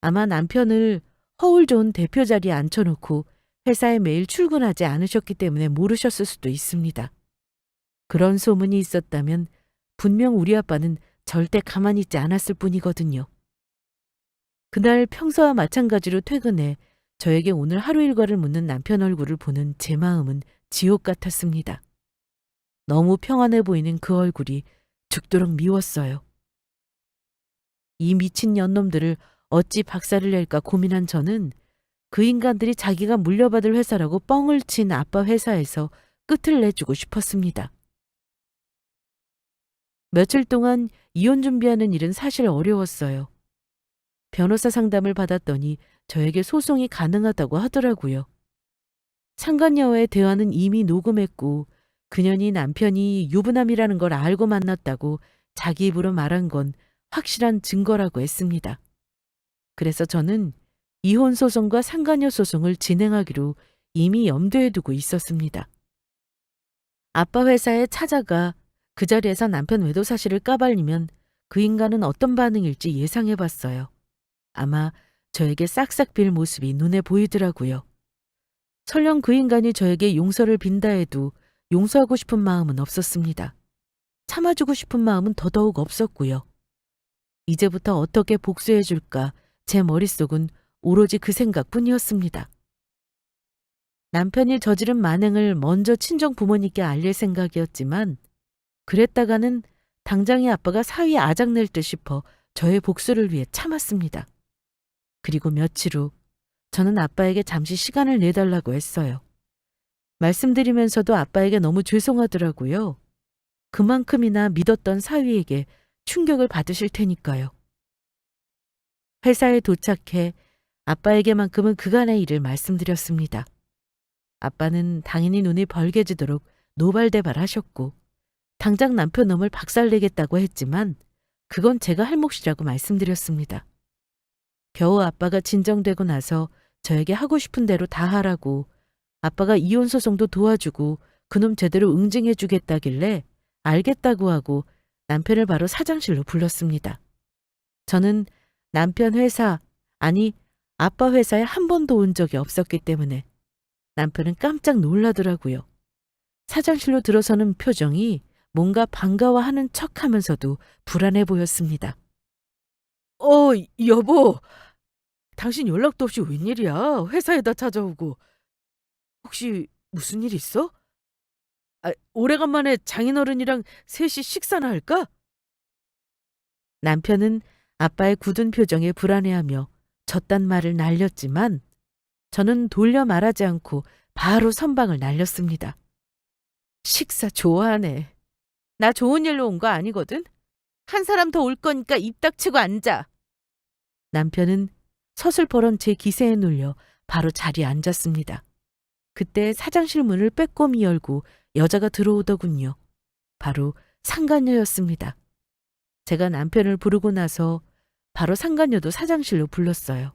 S1: 아마 남편을 허울 좋은 대표 자리에 앉혀놓고 회사에 매일 출근하지 않으셨기 때문에 모르셨을 수도 있습니다. 그런 소문이 있었다면 분명 우리 아빠는 절대 가만히 있지 않았을 뿐이거든요. 그날 평소와 마찬가지로 퇴근해 저에게 오늘 하루 일과를 묻는 남편 얼굴을 보는 제 마음은 지옥 같았습니다. 너무 평안해 보이는 그 얼굴이 죽도록 미웠어요. 이 미친 년놈들을 어찌 박살을 낼까 고민한 저는 그 인간들이 자기가 물려받을 회사라고 뻥을 친 아빠 회사에서 끝을 내주고 싶었습니다. 며칠 동안 이혼 준비하는 일은 사실 어려웠어요. 변호사 상담을 받았더니 저에게 소송이 가능하다고 하더라고요. 상간녀와의 대화는 이미 녹음했고 그년이 남편이 유부남이라는 걸 알고 만났다고 자기 입으로 말한 건 확실한 증거라고 했습니다. 그래서 저는 이혼 소송과 상간녀 소송을 진행하기로 이미 염두에 두고 있었습니다. 아빠 회사에 찾아가 그 자리에서 남편 외도 사실을 까발리면 그 인간은 어떤 반응일지 예상해 봤어요. 아마 저에게 싹싹 빌 모습이 눈에 보이더라고요. 설령 그 인간이 저에게 용서를 빈다 해도 용서하고 싶은 마음은 없었습니다. 참아주고 싶은 마음은 더더욱 없었고요. 이제부터 어떻게 복수해 줄까 제 머릿속은 오로지 그 생각뿐이었습니다. 남편이 저지른 만행을 먼저 친정 부모님께 알릴 생각이었지만 그랬다가는 당장에 아빠가 사위에 아작낼 듯 싶어 저의 복수를 위해 참았습니다. 그리고 며칠 후 저는 아빠에게 잠시 시간을 내달라고 했어요. 말씀드리면서도 아빠에게 너무 죄송하더라고요. 그만큼이나 믿었던 사위에게 충격을 받으실 테니까요. 회사에 도착해 아빠에게만큼은 그간의 일을 말씀드렸습니다. 아빠는 당연히 눈이 벌개지도록 노발대발하셨고 당장 남편 놈을 박살내겠다고 했지만 그건 제가 할 몫이라고 말씀드렸습니다. 겨우 아빠가 진정되고 나서 저에게 하고 싶은 대로 다 하라고 아빠가 이혼 소송도 도와주고 그놈 제대로 응징해 주겠다길래 알겠다고 하고 남편을 바로 사장실로 불렀습니다. 저는 남편 회사, 아니 아빠 회사에 한 번도 온 적이 없었기 때문에 남편은 깜짝 놀라더라고요. 사장실로 들어서는 표정이 뭔가 반가워하는 척하면서도 불안해 보였습니다. 여보. 당신 연락도 없이 웬일이야? 회사에다 찾아오고. 혹시 무슨 일 있어? 오래간만에 장인어른이랑 셋이 식사나 할까? 남편은 아빠의 굳은 표정에 불안해하며 저딴 말을 날렸지만 저는 돌려 말하지 않고 바로 선방을 날렸습니다. 식사 좋아하네. 나 좋은 일로 온 거 아니거든? 한 사람 더 올 거니까 입 닥치고 앉아. 남편은 서슬퍼런 제 기세에 눌려 바로 자리에 앉았습니다. 그때 사장실 문을 빼꼼히 열고 여자가 들어오더군요. 바로 상간녀였습니다. 제가 남편을 부르고 나서 바로 상간녀도 사장실로 불렀어요.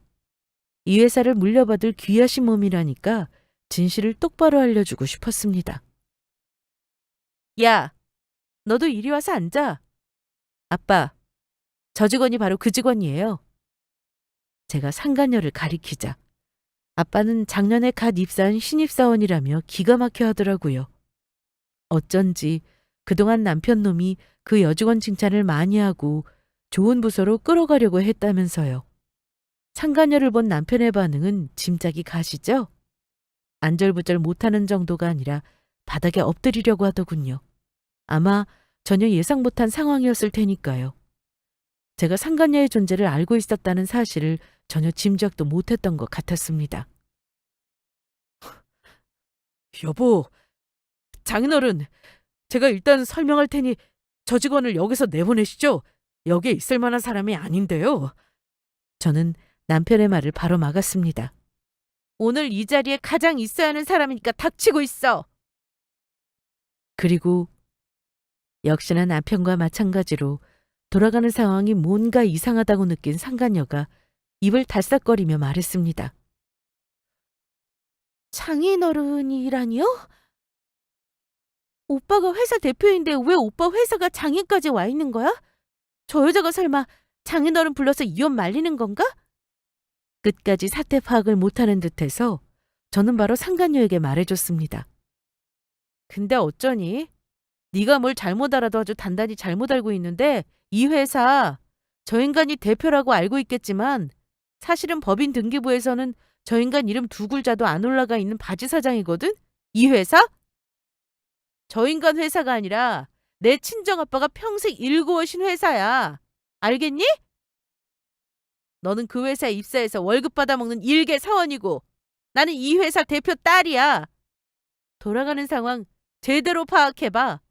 S1: 이 회사를 물려받을 귀하신 몸이라니까 진실을 똑바로 알려주고 싶었습니다. 야, 너도 이리 와서 앉아. 아빠, 저 직원이 바로 그 직원이에요. 제가 상간녀를 가리키자 아빠는 작년에 갓 입사한 신입사원이라며 기가 막혀 하더라고요. 어쩐지 그동안 남편 놈이 그 여직원 칭찬을 많이 하고 좋은 부서로 끌어가려고 했다면서요. 상간녀를 본 남편의 반응은 짐작이 가시죠? 안절부절 못하는 정도가 아니라 바닥에 엎드리려고 하더군요. 아마 전혀 예상 못한 상황이었을 테니까요. 제가 상간녀의 존재를 알고 있었다는 사실을 전혀 짐작도 못했던 것 같았습니다. 여보, 장인어른, 제가 일단 설명할 테니 저 직원을 여기서 내보내시죠. 여기에 있을 만한 사람이 아닌데요. 저는 남편의 말을 바로 막았습니다. 오늘 이 자리에 가장 있어야 하는 사람이니까 닥치고 있어. 그리고 역시나 남편과 마찬가지로 돌아가는 상황이 뭔가 이상하다고 느낀 상간녀가 입을 달싹거리며 말했습니다. 장인어른이라니요? 오빠가 회사 대표인데 왜 오빠 회사가 장인까지 와 있는 거야? 저 여자가 설마 장인어른 불러서 이혼 말리는 건가? 끝까지 사태 파악을 못하는 듯해서 저는 바로 상간녀에게 말해줬습니다. 근데 어쩌니? 네가 뭘 잘못 알아도 아주 단단히 잘못 알고 있는데 이 회사 저 인간이 대표라고 알고 있겠지만 사실은 법인 등기부에서는 저 인간 이름 두 글자도 안 올라가 있는 바지 사장이거든? 이 회사? 저 인간 회사가 아니라 내 친정아빠가 평생 일구어신 회사야. 알겠니? 너는 그 회사에 입사해서 월급 받아먹는 일개 사원이고 나는 이 회사 대표 딸이야. 돌아가는 상황 제대로 파악해봐.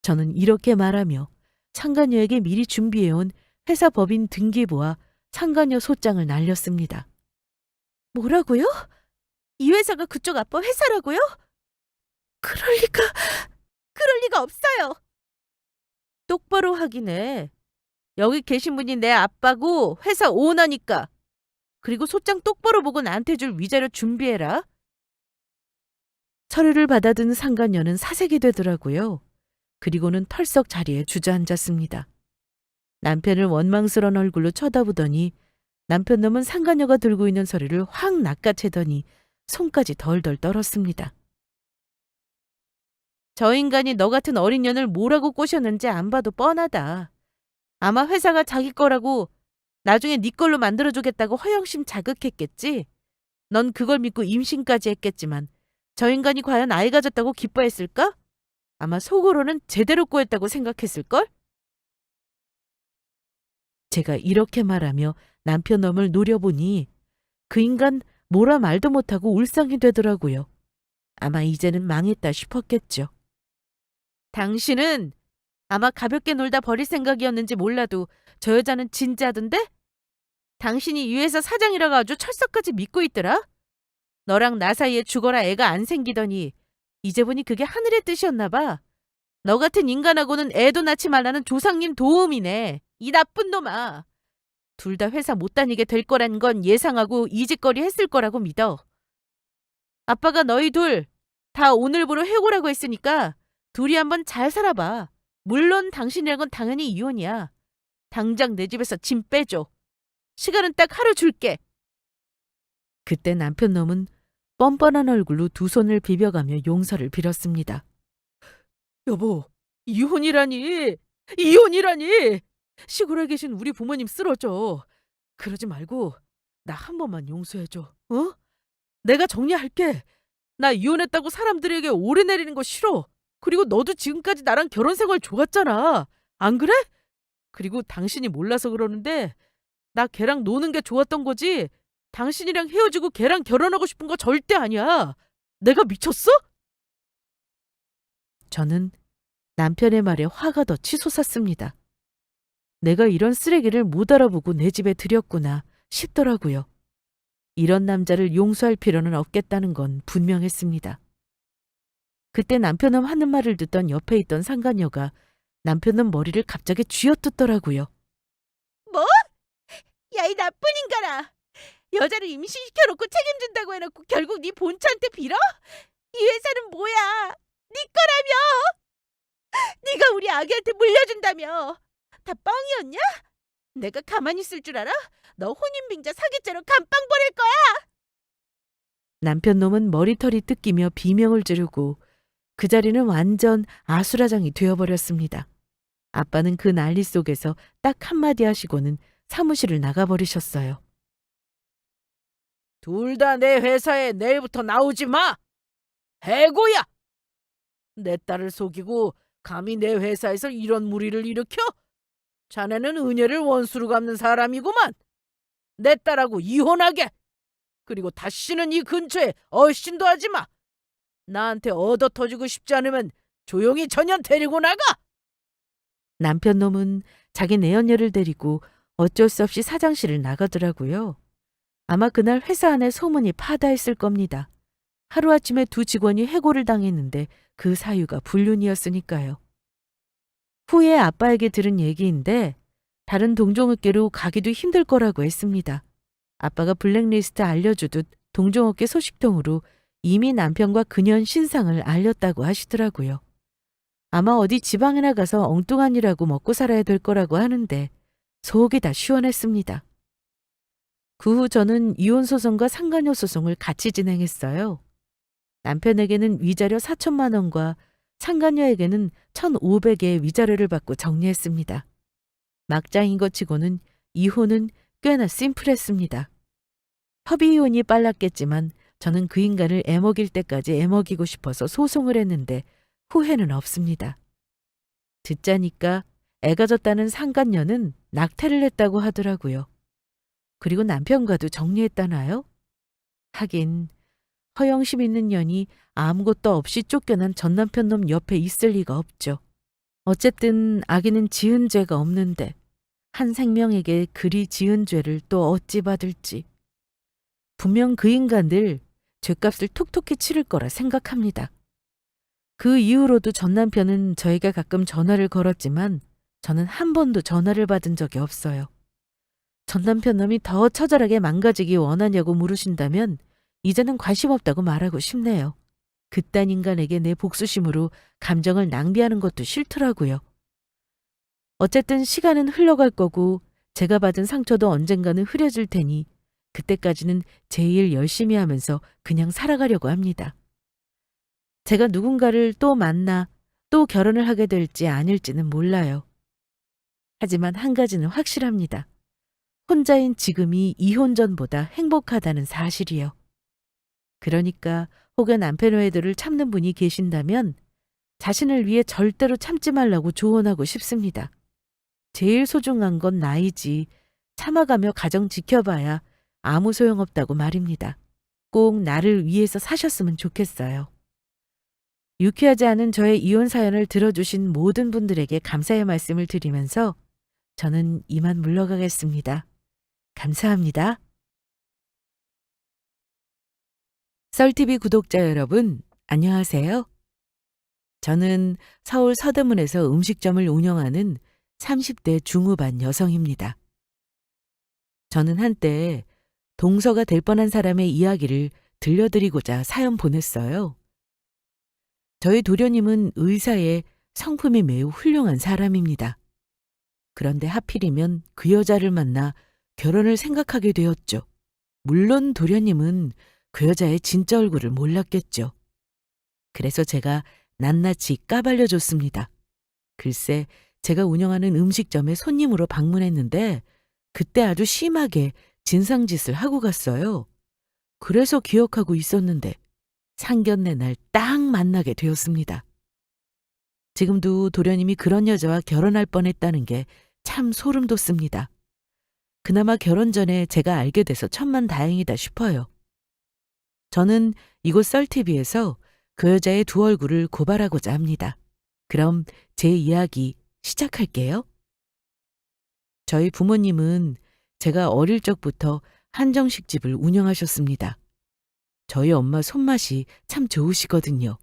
S1: 저는 이렇게 말하며 상간녀에게 미리 준비해온 회사 법인 등기부와 상간녀 소장을 날렸습니다. 뭐라고요? 이 회사가 그쪽 아빠 회사라고요? 그럴 리가 없어요. 똑바로 확인해. 여기 계신 분이 내 아빠고 회사 오너니까. 그리고 소장 똑바로 보고 나한테 줄 위자료 준비해라. 서류를 받아든 상간녀는 사색이 되더라고요. 그리고는 털썩 자리에 주저앉았습니다. 남편을 원망스러운 얼굴로 쳐다보더니 남편 놈은 상간녀가 들고 있는 서류를 확 낚아채더니 손까지 덜덜 떨었습니다. 저 인간이 너 같은 어린 년을 뭐라고 꼬셨는지 안 봐도 뻔하다. 아마 회사가 자기 거라고 나중에 네 걸로 만들어주겠다고 허영심 자극했겠지. 넌 그걸 믿고 임신까지 했겠지만 저 인간이 과연 아이 가졌다고 기뻐했을까? 아마 속으로는 제대로 꼬였다고 생각했을걸? 제가 이렇게 말하며 남편 놈을 노려보니 그 인간 뭐라 말도 못하고 울상이 되더라고요. 아마 이제는 망했다 싶었겠죠. 당신은 아마 가볍게 놀다 버릴 생각이었는지 몰라도 저 여자는 진짜던데? 당신이 이 회사 사장이라고 아주 철석까지 믿고 있더라? 너랑 나 사이에 죽어라 애가 안 생기더니 이제 보니 그게 하늘의 뜻이었나 봐. 너 같은 인간하고는 애도 낳지 말라는 조상님 도움이네. 이 나쁜 놈아. 둘 다 회사 못 다니게 될 거란 건 예상하고 이직거리 했을 거라고 믿어. 아빠가 너희 둘 다 오늘부로 해고라고 했으니까 둘이 한번 잘 살아봐. 물론 당신이란 건 당연히 이혼이야. 당장 내 집에서 짐 빼줘. 시간은 딱 하루 줄게. 그때 남편 놈은 뻔뻔한 얼굴로 두 손을 비벼가며 용서를 빌었습니다. 여보, 이혼이라니! 이혼이라니! 시골에 계신 우리 부모님 쓰러져. 그러지 말고 나 한 번만 용서해줘. 어? 내가 정리할게. 나 이혼했다고 사람들에게 오르내리는 거 싫어. 그리고 너도 지금까지 나랑 결혼 생활 좋았잖아. 안 그래? 그리고 당신이 몰라서 그러는데 나 걔랑 노는 게 좋았던 거지. 당신이랑 헤어지고 걔랑 결혼하고 싶은 거 절대 아니야. 내가 미쳤어? 저는 남편의 말에 화가 더 치솟았습니다. 내가 이런 쓰레기를 못 알아보고 내 집에 들였구나 싶더라고요. 이런 남자를 용서할 필요는 없겠다는 건 분명했습니다. 그때 남편은 하는 말을 듣던 옆에 있던 상간녀가 남편은 머리를 갑자기 쥐어뜯더라고요.
S2: 뭐? 야, 이 나쁜 인간아! 여자를 임신시켜놓고 책임진다고 해놓고 결국 네 본처한테 빌어? 이 회사는 뭐야? 네 거라며! 네가 우리 아기한테 물려준다며! 다 뻥이었냐? 내가 가만히 있을 줄 알아? 너 혼인빙자 사기죄로 감빵 보낼 거야!
S1: 남편 놈은 머리털이 뜯기며 비명을 지르고 그 자리는 완전 아수라장이 되어버렸습니다. 아빠는 그 난리 속에서 딱 한마디 하시고는 사무실을 나가버리셨어요. 둘 다 내 회사에 내일부터 나오지 마! 해고야! 내 딸을 속이고 감히 내 회사에서 이런 무리를 일으켜? 자네는 은혜를 원수로 갚는 사람이구만. 내 딸하고 이혼하게! 그리고 다시는 이 근처에 얼씬도 하지 마! 나한테 얻어터지고 싶지 않으면 조용히 전현 데리고 나가! 남편 놈은 자기 내연녀를 데리고 어쩔 수 없이 사장실을 나가더라고요. 아마 그날 회사 안에 소문이 파다했을 겁니다. 하루아침에 두 직원이 해고를 당했는데 그 사유가 불륜이었으니까요. 후에 아빠에게 들은 얘기인데 다른 동종업계로 가기도 힘들 거라고 했습니다. 아빠가 블랙리스트 알려주듯 동종업계 소식통으로 이미 남편과 그년 신상을 알렸다고 하시더라고요. 아마 어디 지방에 나가서 엉뚱한 일하고 먹고 살아야 될 거라고 하는데 속이 다 시원했습니다. 그 후 저는 이혼소송과 상간녀 소송을 같이 진행했어요. 남편에게는 위자료 4천만 원과 상간녀에게는 1,500의 위자료를 받고 정리했습니다. 막장인 것 치고는 이혼은 꽤나 심플했습니다. 협의 이혼이 빨랐겠지만 저는 그 인간을 애먹일 때까지 애먹이고 싶어서 소송을 했는데 후회는 없습니다. 듣자니까 애가 졌다는 상간녀는 낙태를 했다고 하더라고요. 그리고 남편과도 정리했다나요? 하긴 허영심 있는 년이 아무것도 없이 쫓겨난 전남편 놈 옆에 있을 리가 없죠. 어쨌든 아기는 지은 죄가 없는데 한 생명에게 그리 지은 죄를 또 어찌 받을지. 분명 그 인간들 죄값을 톡톡히 치를 거라 생각합니다. 그 이후로도 전 남편은 저에게 가끔 전화를 걸었지만 저는 한 번도 전화를 받은 적이 없어요. 전 남편 놈이 더 처절하게 망가지기 원하냐고 물으신다면 이제는 관심 없다고 말하고 싶네요. 그딴 인간에게 내 복수심으로 감정을 낭비하는 것도 싫더라고요. 어쨌든 시간은 흘러갈 거고 제가 받은 상처도 언젠가는 흐려질 테니 그때까지는 제 일 열심히 하면서 그냥 살아가려고 합니다. 제가 누군가를 또 만나 또 결혼을 하게 될지 아닐지는 몰라요. 하지만 한 가지는 확실합니다. 혼자인 지금이 이혼 전보다 행복하다는 사실이요. 그러니까 혹여 남편 외도를 참는 분이 계신다면 자신을 위해 절대로 참지 말라고 조언하고 싶습니다. 제일 소중한 건 나이지 참아가며 가정 지켜봐야 아무 소용없다고 말입니다. 꼭 나를 위해서 사셨으면 좋겠어요. 유쾌하지 않은 저의 이혼 사연을 들어주신 모든 분들에게 감사의 말씀을 드리면서 저는 이만 물러가겠습니다. 감사합니다. 썰TV 구독자 여러분, 안녕하세요. 저는 서울 서대문에서 음식점을 운영하는 30대 중후반 여성입니다. 저는 한때 동서가 될 뻔한 사람의 이야기를 들려드리고자 사연 보냈어요. 저희 도련님은 의사에 성품이 매우 훌륭한 사람입니다. 그런데 하필이면 그 여자를 만나 결혼을 생각하게 되었죠. 물론 도련님은 그 여자의 진짜 얼굴을 몰랐겠죠. 그래서 제가 낱낱이 까발려줬습니다. 글쎄, 제가 운영하는 음식점에 손님으로 방문했는데 그때 아주 심하게 진상짓을 하고 갔어요. 그래서 기억하고 있었는데 상견례 날 딱 만나게 되었습니다. 지금도 도련님이 그런 여자와 결혼할 뻔했다는 게 참 소름 돋습니다. 그나마 결혼 전에 제가 알게 돼서 천만다행이다 싶어요. 저는 이곳 썰TV에서 그 여자의 두 얼굴을 고발하고자 합니다. 그럼 제 이야기 시작할게요. 저희 부모님은 제가 어릴 적부터 한정식집을 운영하셨습니다. 저희 엄마 손맛이 참 좋으시거든요.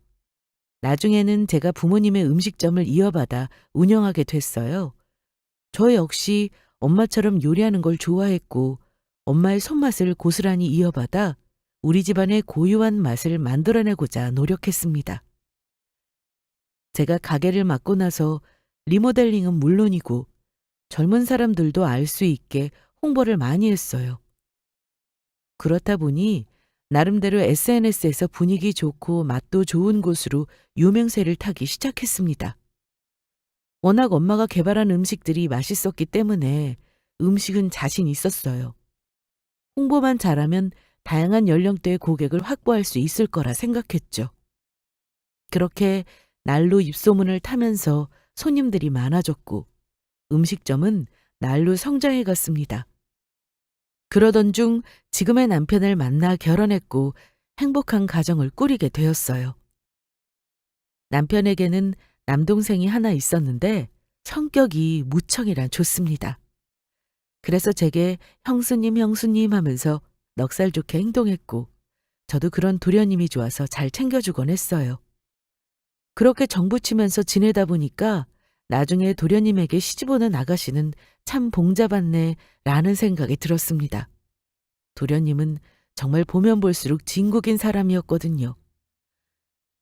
S1: 나중에는 제가 부모님의 음식점을 이어받아 운영하게 됐어요. 저 역시 엄마처럼 요리하는 걸 좋아했고 엄마의 손맛을 고스란히 이어받아 우리 집안의 고유한 맛을 만들어내고자 노력했습니다. 제가 가게를 맡고 나서 리모델링은 물론이고 젊은 사람들도 알 수 있게 홍보를 많이 했어요. 그렇다 보니 나름대로 SNS에서 분위기 좋고 맛도 좋은 곳으로 유명세를 타기 시작했습니다. 워낙 엄마가 개발한 음식들이 맛있었기 때문에 음식은 자신 있었어요. 홍보만 잘하면 다양한 연령대의 고객을 확보할 수 있을 거라 생각했죠. 그렇게 날로 입소문을 타면서 손님들이 많아졌고 음식점은 날로 성장해 갔습니다. 그러던 중 지금의 남편을 만나 결혼했고 행복한 가정을 꾸리게 되었어요. 남편에게는 남동생이 하나 있었는데 성격이 무척이나 좋습니다. 그래서 제게 형수님 형수님 하면서 넉살 좋게 행동했고 저도 그런 도련님이 좋아서 잘 챙겨주곤 했어요. 그렇게 정붙이면서 지내다 보니까 나중에 도련님에게 시집오는 아가씨는 참 봉잡았네 라는 생각이 들었습니다. 도련님은 정말 보면 볼수록 진국인 사람이었거든요.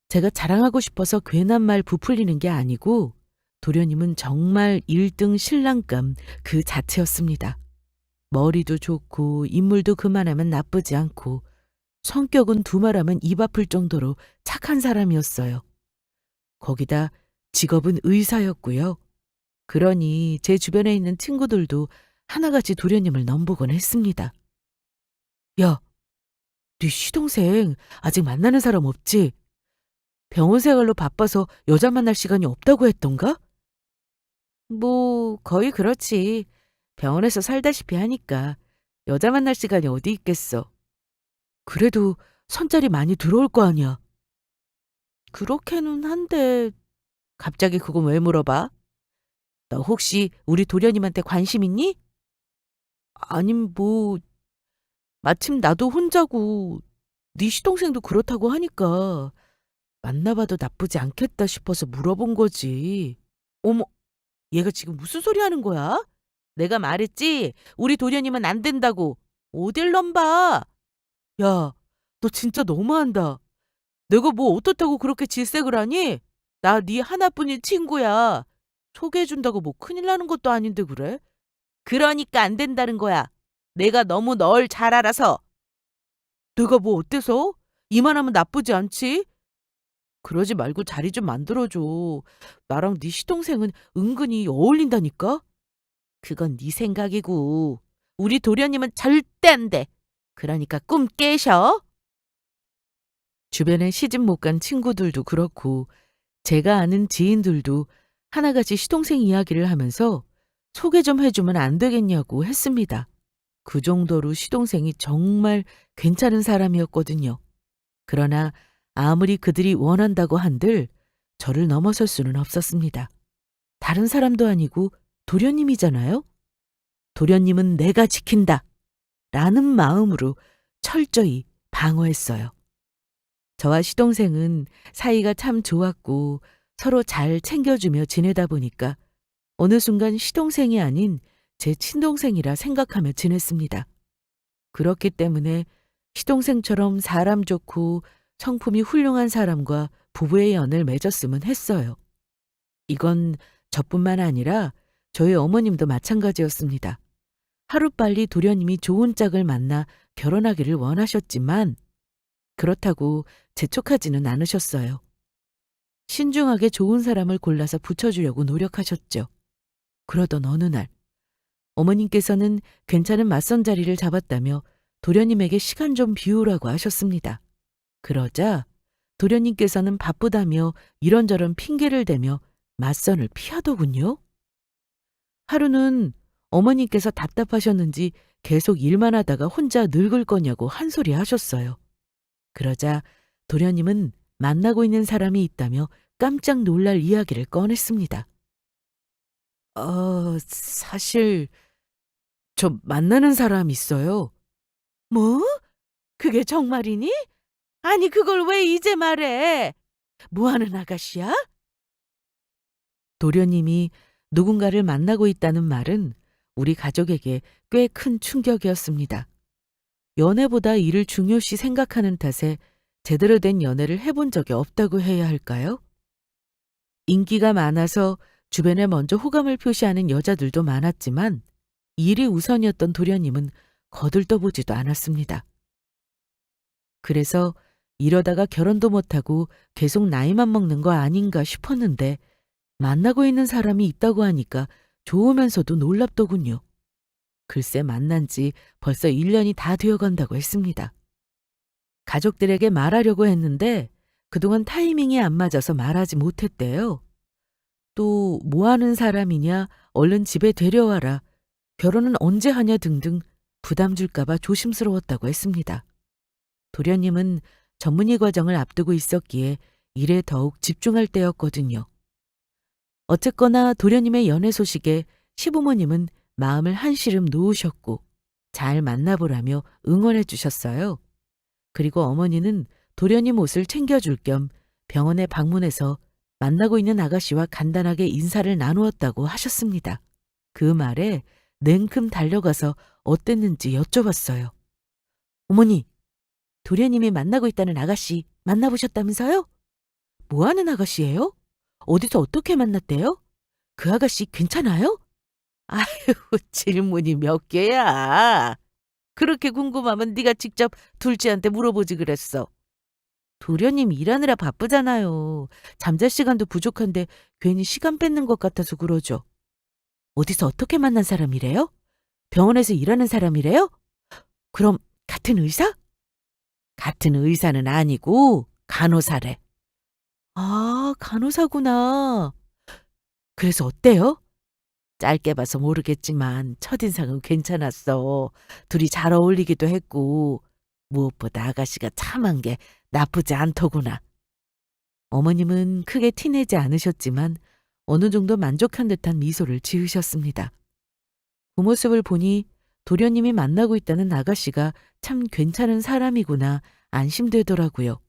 S1: 제가 자랑하고 싶어서 괜한 말 부풀리는 게 아니고 도련님은 정말 1등 신랑감 그 자체였습니다. 머리도 좋고 인물도 그만하면 나쁘지 않고 성격은 두말하면 입 아플 정도로 착한 사람이었어요. 거기다 직업은 의사였고요. 그러니 제 주변에 있는 친구들도 하나같이 도련님을 넘보곤 했습니다. 야, 네 시동생 아직 만나는 사람 없지? 병원 생활로 바빠서 여자 만날 시간이 없다고 했던가? 뭐 거의 그렇지. 병원에서 살다시피 하니까 여자 만날 시간이 어디 있겠어. 그래도 선짜리 많이 들어올 거 아니야. 그렇게는 한데 갑자기 그건 왜 물어봐? 너 혹시 우리 도련님한테 관심 있니? 아님 뭐 마침 나도 혼자고 네 시동생도 그렇다고 하니까 만나봐도 나쁘지 않겠다 싶어서 물어본 거지. 어머, 얘가 지금 무슨 소리 하는 거야? 내가 말했지? 우리 도련님은 안 된다고. 어딜 넘봐? 야, 너 진짜 너무한다. 내가 뭐 어떻다고 그렇게 질색을 하니? 나 네 하나뿐인 친구야. 소개해준다고 뭐 큰일 나는 것도 아닌데 그래? 그러니까 안 된다는 거야. 내가 너무 널 잘 알아서. 내가 뭐 어때서? 이만하면 나쁘지 않지? 그러지 말고 자리 좀 만들어줘. 나랑 네 시동생은 은근히 어울린다니까? 그건 네 생각이고. 우리 도련님은 절대 안 돼. 그러니까 꿈 깨셔. 주변에 시집 못 간 친구들도 그렇고 제가 아는 지인들도 하나같이 시동생 이야기를 하면서 소개 좀 해주면 안 되겠냐고 했습니다. 그 정도로 시동생이 정말 괜찮은 사람이었거든요. 그러나 아무리 그들이 원한다고 한들 저를 넘어설 수는 없었습니다. 다른 사람도 아니고 도련님이잖아요. 도련님은 내가 지킨다 라는 마음으로 철저히 방어했어요. 저와 시동생은 사이가 참 좋았고 서로 잘 챙겨주며 지내다 보니까 어느 순간 시동생이 아닌 제 친동생이라 생각하며 지냈습니다. 그렇기 때문에 시동생처럼 사람 좋고 성품이 훌륭한 사람과 부부의 연을 맺었으면 했어요. 이건 저뿐만 아니라 저희 어머님도 마찬가지였습니다. 하루빨리 도련님이 좋은 짝을 만나 결혼하기를 원하셨지만 그렇다고 재촉하지는 않으셨어요. 신중하게 좋은 사람을 골라서 붙여주려고 노력하셨죠. 그러던 어느 날 어머님께서는 괜찮은 맞선 자리를 잡았다며 도련님에게 시간 좀 비우라고 하셨습니다. 그러자 도련님께서는 바쁘다며 이런저런 핑계를 대며 맞선을 피하더군요. 하루는 어머님께서 답답하셨는지 계속 일만 하다가 혼자 늙을 거냐고 한 소리 하셨어요. 그러자 도련님은 만나고 있는 사람이 있다며 깜짝 놀랄 이야기를 꺼냈습니다. 사실 저 만나는 사람 있어요. 뭐? 그게 정말이니? 아니 그걸 왜 이제 말해? 뭐 하는 아가씨야? 도련님이 누군가를 만나고 있다는 말은 우리 가족에게 꽤 큰 충격이었습니다. 연애보다 이를 중요시 생각하는 탓에 제대로 된 연애를 해본 적이 없다고 해야 할까요? 인기가 많아서 주변에 먼저 호감을 표시하는 여자들도 많았지만 일이 우선이었던 도련님은 거들떠보지도 않았습니다. 그래서 이러다가 결혼도 못하고 계속 나이만 먹는 거 아닌가 싶었는데 만나고 있는 사람이 있다고 하니까 좋으면서도 놀랍더군요. 글쎄 만난 지 벌써 1년이 다 되어간다고 했습니다. 가족들에게 말하려고 했는데 그동안 타이밍이 안 맞아서 말하지 못했대요. 또 뭐 하는 사람이냐, 얼른 집에 데려와라, 결혼은 언제 하냐 등등 부담 줄까봐 조심스러웠다고 했습니다. 도련님은 전문의 과정을 앞두고 있었기에 일에 더욱 집중할 때였거든요. 어쨌거나 도련님의 연애 소식에 시부모님은 마음을 한시름 놓으셨고 잘 만나보라며 응원해 주셨어요. 그리고 어머니는 도련님 옷을 챙겨줄 겸 병원에 방문해서 만나고 있는 아가씨와 간단하게 인사를 나누었다고 하셨습니다. 그 말에 냉큼 달려가서 어땠는지 여쭤봤어요. 어머니, 도련님이 만나고 있다는 아가씨 만나보셨다면서요? 뭐 하는 아가씨예요? 어디서 어떻게 만났대요? 그 아가씨 괜찮아요? 아유, 질문이 몇 개야. 그렇게 궁금하면 네가 직접 둘째한테 물어보지 그랬어. 도련님 일하느라 바쁘잖아요. 잠잘 시간도 부족한데 괜히 시간 뺏는 것 같아서 그러죠. 어디서 어떻게 만난 사람이래요? 병원에서 일하는 사람이래요? 그럼 같은 의사? 같은 의사는 아니고 간호사래. 아, 간호사구나. 그래서 어때요? 짧게 봐서 모르겠지만 첫인상은 괜찮았어. 둘이 잘 어울리기도 했고 무엇보다 아가씨가 참한 게 나쁘지 않더구나. 어머님은 크게 티내지 않으셨지만 어느 정도 만족한 듯한 미소를 지으셨습니다. 그 모습을 보니 도련님이 만나고 있다는 아가씨가 참 괜찮은 사람이구나 안심되더라고요.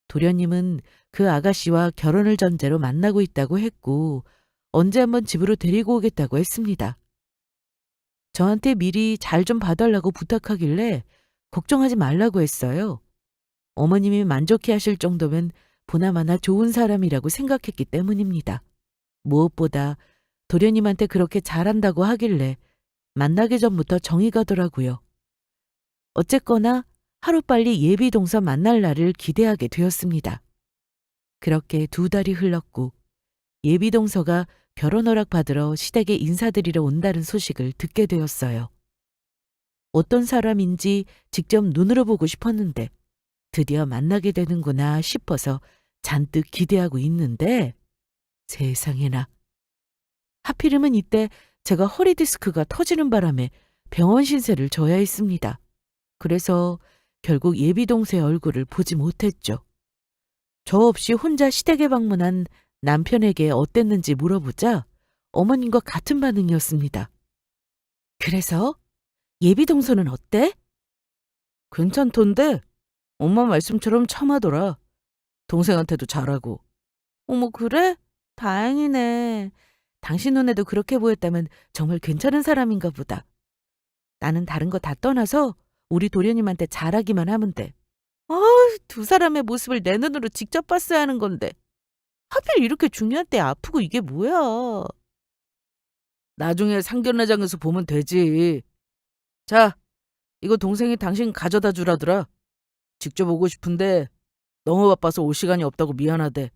S1: 도련님은 그 아가씨와 결혼을 전제로 만나고 있다고 했고 언제 한번 집으로 데리고 오겠다고 했습니다. 저한테 미리 잘 좀 봐달라고 부탁하길래 걱정하지 말라고 했어요. 어머님이 만족해 하실 정도면 보나마나 좋은 사람이라고 생각했기 때문입니다. 무엇보다 도련님한테 그렇게 잘한다고 하길래 만나기 전부터 정이 가더라고요. 어쨌거나 하루빨리 예비 동서 만날 날을 기대하게 되었습니다. 그렇게 2달이 흘렀고 예비 동서가 결혼 허락 받으러 시댁에 인사드리러 온다는 소식을 듣게 되었어요. 어떤 사람인지 직접 눈으로 보고 싶었는데 드디어 만나게 되는구나 싶어서 잔뜩 기대하고 있는데 세상에나. 하필이면 이때 제가 허리 디스크가 터지는 바람에 병원 신세를 져야 했습니다. 그래서 결국 예비 동서의 얼굴을 보지 못했죠. 저 없이 혼자 시댁에 방문한 남편에게 어땠는지 물어보자 어머님과 같은 반응이었습니다. 그래서 예비 동서는 어때? 괜찮던데 엄마 말씀처럼 참하더라. 동생한테도 잘하고. 어머 그래? 다행이네. 당신 눈에도 그렇게 보였다면 정말 괜찮은 사람인가 보다. 나는 다른 거 다 떠나서 우리 도련님한테 잘하기만 하면 돼. 두 사람의 모습을 내 눈으로 직접 봤어야 하는 건데. 하필 이렇게 중요한 때 아프고 이게 뭐야. 나중에 상견례장에서 보면 되지. 자, 이거 동생이 당신 가져다 주라더라. 직접 오고 싶은데 너무 바빠서 올 시간이 없다고 미안하대.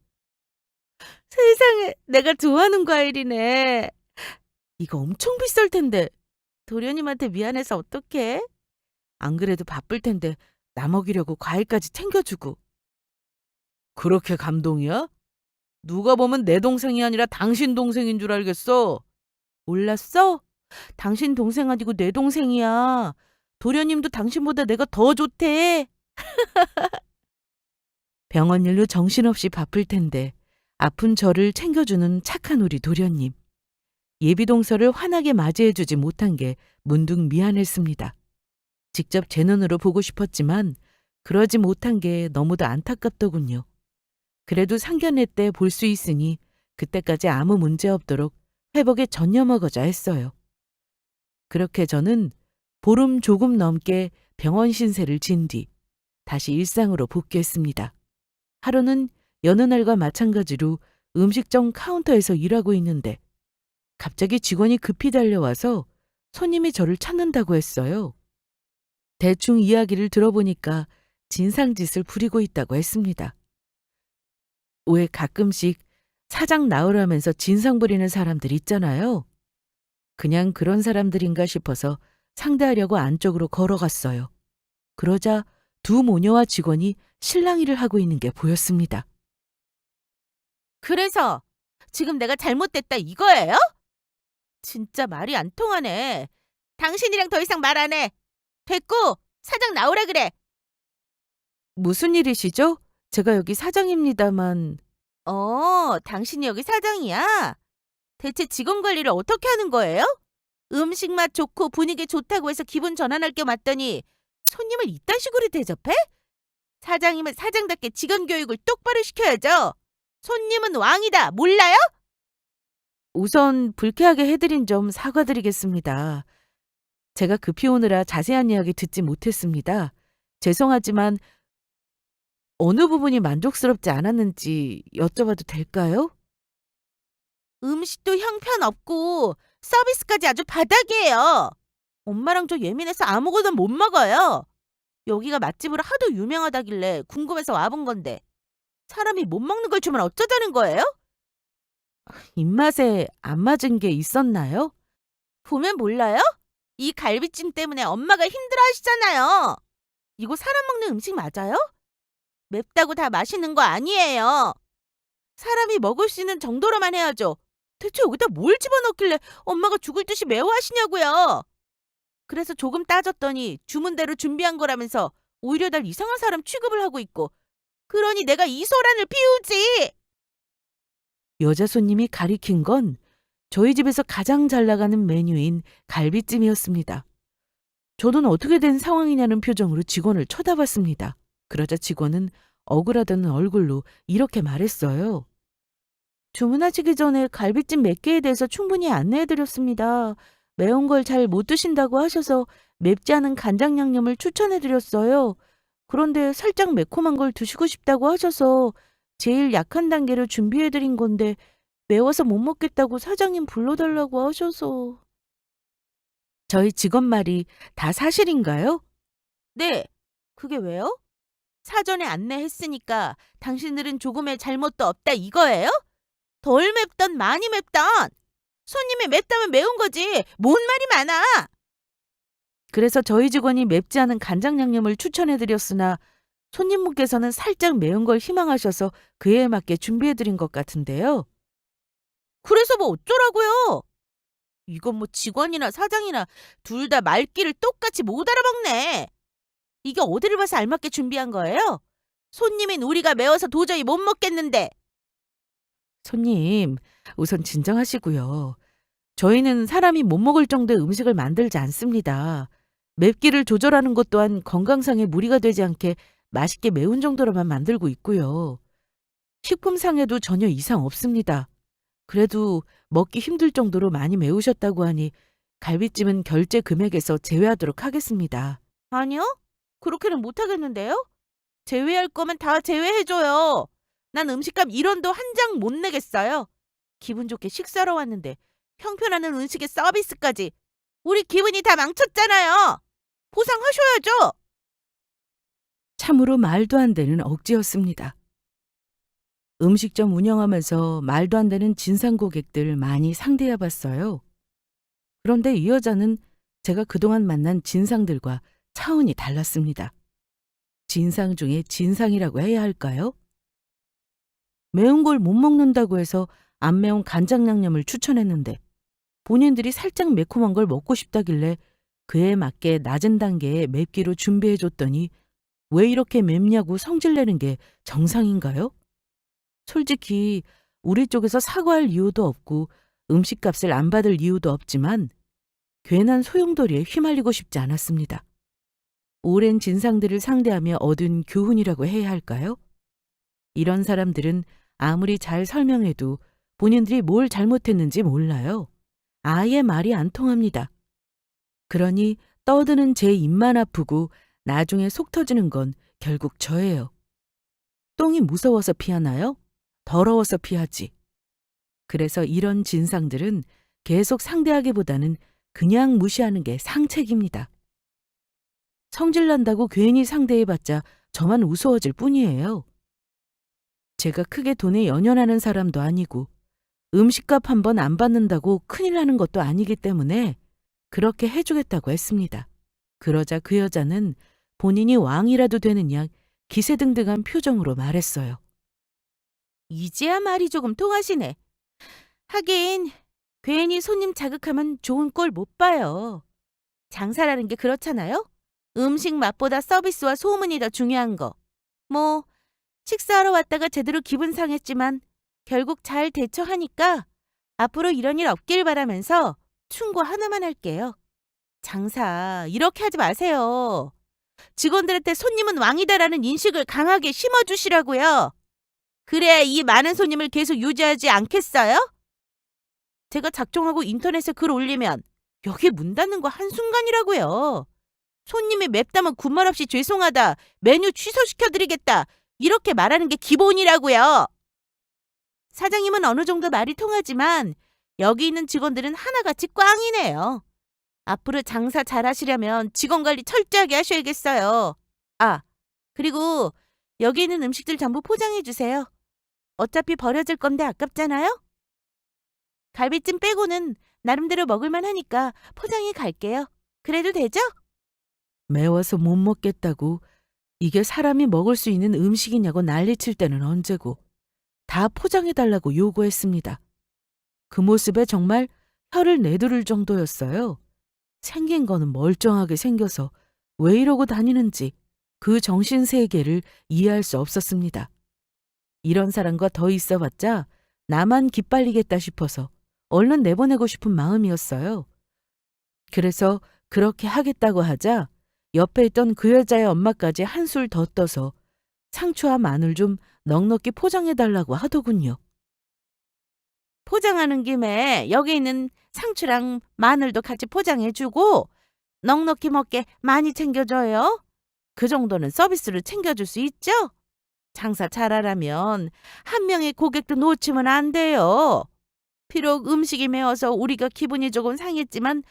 S1: 세상에, 내가 좋아하는 과일이네. 이거 엄청 비쌀 텐데. 도련님한테 미안해서 어떡해? 안 그래도 바쁠 텐데 나 먹이려고 과일까지 챙겨주고. 그렇게 감동이야? 누가 보면 내 동생이 아니라 당신 동생인 줄 알겠어. 몰랐어? 당신 동생 아니고 내 동생이야. 도련님도 당신보다 내가 더 좋대. 병원 일로 정신없이 바쁠 텐데 아픈 저를 챙겨주는 착한 우리 도련님. 예비동서를 환하게 맞이해주지 못한 게 문득 미안했습니다. 직접 제 눈으로 보고 싶었지만 그러지 못한 게 너무도 안타깝더군요. 그래도 상견례 때 볼 수 있으니 그때까지 아무 문제 없도록 회복에 전념 먹어자 했어요. 그렇게 저는 보름 조금 넘게 병원 신세를 진 뒤 다시 일상으로 복귀했습니다. 하루는 여느 날과 마찬가지로 음식점 카운터에서 일하고 있는데 갑자기 직원이 급히 달려와서 손님이 저를 찾는다고 했어요. 대충 이야기를 들어보니까 진상짓을 부리고 있다고 했습니다. 왜 가끔씩 사장 나오라면서 진상 부리는 사람들 있잖아요. 그냥 그런 사람들인가 싶어서 상대하려고 안쪽으로 걸어갔어요. 그러자 두 모녀와 직원이 실랑이를 하고 있는 게 보였습니다.
S2: 그래서 지금 내가 잘못됐다 이거예요? 진짜 말이 안 통하네. 당신이랑 더 이상 말 안 해. 됐고 사장 나오라 그래.
S1: 무슨 일이시죠? 제가 여기 사장입니다만.
S2: 당신이 여기 사장이야? 대체 직원 관리를 어떻게 하는 거예요? 음식 맛 좋고 분위기 좋다고 해서 기분 전환할 겸 왔더니 손님을 이딴 식으로 대접해? 사장이면 사장답게 직원 교육을 똑바로 시켜야죠. 손님은 왕이다. 몰라요?
S1: 우선 불쾌하게 해드린 점 사과드리겠습니다. 제가 급히 오느라 자세한 이야기 듣지 못했습니다. 죄송하지만 어느 부분이 만족스럽지 않았는지 여쭤봐도 될까요?
S2: 음식도 형편없고 서비스까지 아주 바닥이에요. 엄마랑 저 예민해서 아무거나 못 먹어요. 여기가 맛집으로 하도 유명하다길래 궁금해서 와본 건데 사람이 못 먹는 걸 주면 어쩌자는 거예요?
S1: 입맛에 안 맞은 게 있었나요?
S2: 보면 몰라요? 이 갈비찜 때문에 엄마가 힘들어하시잖아요. 이거 사람 먹는 음식 맞아요? 맵다고 다 맛있는 거 아니에요. 사람이 먹을 수 있는 정도로만 해야죠. 대체 여기다 뭘 집어넣길래 엄마가 죽을 듯이 매워하시냐고요. 그래서 조금 따졌더니 주문대로 준비한 거라면서 오히려 날 이상한 사람 취급을 하고 있고, 그러니 내가 이 소란을 피우지.
S1: 여자 손님이 가리킨 건 저희 집에서 가장 잘 나가는 메뉴인 갈비찜이었습니다. 저는 어떻게 된 상황이냐는 표정으로 직원을 쳐다봤습니다. 그러자 직원은 억울하다는 얼굴로 이렇게 말했어요. 주문하시기 전에 갈비찜 몇 개에 대해서 충분히 안내해드렸습니다. 매운 걸 잘 못 드신다고 하셔서 맵지 않은 간장 양념을 추천해드렸어요. 그런데 살짝 매콤한 걸 드시고 싶다고 하셔서 제일 약한 단계로 준비해드린 건데 매워서 못 먹겠다고 사장님 불러달라고 하셔서. 저희 직원 말이 다 사실인가요?
S2: 네, 그게 왜요? 사전에 안내했으니까 당신들은 조금의 잘못도 없다 이거예요? 덜 맵던 많이 맵던 손님이 맵다면 매운 거지 뭔 말이 많아.
S1: 그래서 저희 직원이 맵지 않은 간장 양념을 추천해드렸으나 손님분께서는 살짝 매운 걸 희망하셔서 그에 맞게 준비해드린 것 같은데요.
S2: 그래서 뭐 어쩌라고요? 이건 뭐 직원이나 사장이나 둘 다 말귀를 똑같이 못 알아먹네. 이게 어디를 봐서 알맞게 준비한 거예요? 손님인 우리가 매워서 도저히 못 먹겠는데.
S1: 손님, 우선 진정하시고요. 저희는 사람이 못 먹을 정도의 음식을 만들지 않습니다. 맵기를 조절하는 것 또한 건강상에 무리가 되지 않게 맛있게 매운 정도로만 만들고 있고요. 식품상에도 전혀 이상 없습니다. 그래도 먹기 힘들 정도로 많이 매우셨다고 하니 갈비찜은 결제 금액에서 제외하도록 하겠습니다.
S2: 아니요? 그렇게는 못하겠는데요? 제외할 거면 다 제외해줘요. 난 음식값 1원도 한 장 못 내겠어요. 기분 좋게 식사로 왔는데 형편없는 음식에 서비스까지. 우리 기분이 다 망쳤잖아요. 보상하셔야죠.
S1: 참으로 말도 안 되는 억지였습니다. 음식점 운영하면서 말도 안 되는 진상 고객들 많이 상대해 봤어요. 그런데 이 여자는 제가 그동안 만난 진상들과 차원이 달랐습니다. 진상 중에 진상이라고 해야 할까요? 매운 걸 못 먹는다고 해서 안 매운 간장 양념을 추천했는데 본인들이 살짝 매콤한 걸 먹고 싶다길래 그에 맞게 낮은 단계의 맵기로 준비해 줬더니 왜 이렇게 맵냐고 성질내는 게 정상인가요? 솔직히 우리 쪽에서 사과할 이유도 없고 음식값을 안 받을 이유도 없지만 괜한 소용돌이에 휘말리고 싶지 않았습니다. 오랜 진상들을 상대하며 얻은 교훈이라고 해야 할까요? 이런 사람들은 아무리 잘 설명해도 본인들이 뭘 잘못했는지 몰라요. 아예 말이 안 통합니다. 그러니 떠드는 제 입만 아프고 나중에 속 터지는 건 결국 저예요. 똥이 무서워서 피하나요? 더러워서 피하지. 그래서 이런 진상들은 계속 상대하기보다는 그냥 무시하는 게 상책입니다. 성질난다고 괜히 상대해봤자 저만 우스워질 뿐이에요. 제가 크게 돈에 연연하는 사람도 아니고 음식값 한 번 안 받는다고 큰일 나는 것도 아니기 때문에 그렇게 해주겠다고 했습니다. 그러자 그 여자는 본인이 왕이라도 되는 양 기세등등한 표정으로 말했어요.
S2: 이제야 말이 조금 통하시네. 하긴 괜히 손님 자극하면 좋은 꼴 못 봐요. 장사라는 게 그렇잖아요? 음식 맛보다 서비스와 소문이 더 중요한 거. 뭐 식사하러 왔다가 제대로 기분 상했지만 결국 잘 대처하니까 앞으로 이런 일 없길 바라면서 충고 하나만 할게요. 장사 이렇게 하지 마세요. 직원들한테 손님은 왕이다라는 인식을 강하게 심어주시라고요. 그래야 이 많은 손님을 계속 유지하지 않겠어요? 제가 작정하고 인터넷에 글 올리면 여기 문 닫는 거 한순간이라고요. 손님이 맵다면 군말 없이 죄송하다, 메뉴 취소시켜드리겠다 이렇게 말하는 게 기본이라고요. 사장님은 어느 정도 말이 통하지만 여기 있는 직원들은 하나같이 꽝이네요. 앞으로 장사 잘하시려면 직원 관리 철저하게 하셔야겠어요. 아, 그리고 여기 있는 음식들 전부 포장해 주세요. 어차피 버려질 건데 아깝잖아요? 갈비찜 빼고는 나름대로 먹을만 하니까 포장해 갈게요. 그래도 되죠?
S1: 매워서 못 먹겠다고 이게 사람이 먹을 수 있는 음식이냐고 난리칠 때는 언제고 다 포장해달라고 요구했습니다. 그 모습에 정말 혀를 내두를 정도였어요. 생긴 거는 멀쩡하게 생겨서 왜 이러고 다니는지 그 정신세계를 이해할 수 없었습니다. 이런 사람과 더 있어봤자 나만 기빨리겠다 싶어서 얼른 내보내고 싶은 마음이었어요. 그래서 그렇게 하겠다고 하자 옆에 있던 그 여자의 엄마까지 한술 더 떠서 상추와 마늘 좀 넉넉히 포장해달라고 하더군요.
S2: 포장하는 김에 여기 있는 상추랑 마늘도 같이 포장해주고 넉넉히 먹게 많이 챙겨줘요. 그 정도는 서비스로 챙겨줄 수 있죠? 장사 잘하려면 한 명의 고객도 놓치면 안 돼요. 비록 음식이 매워서 우리가 기분이 조금 상했지만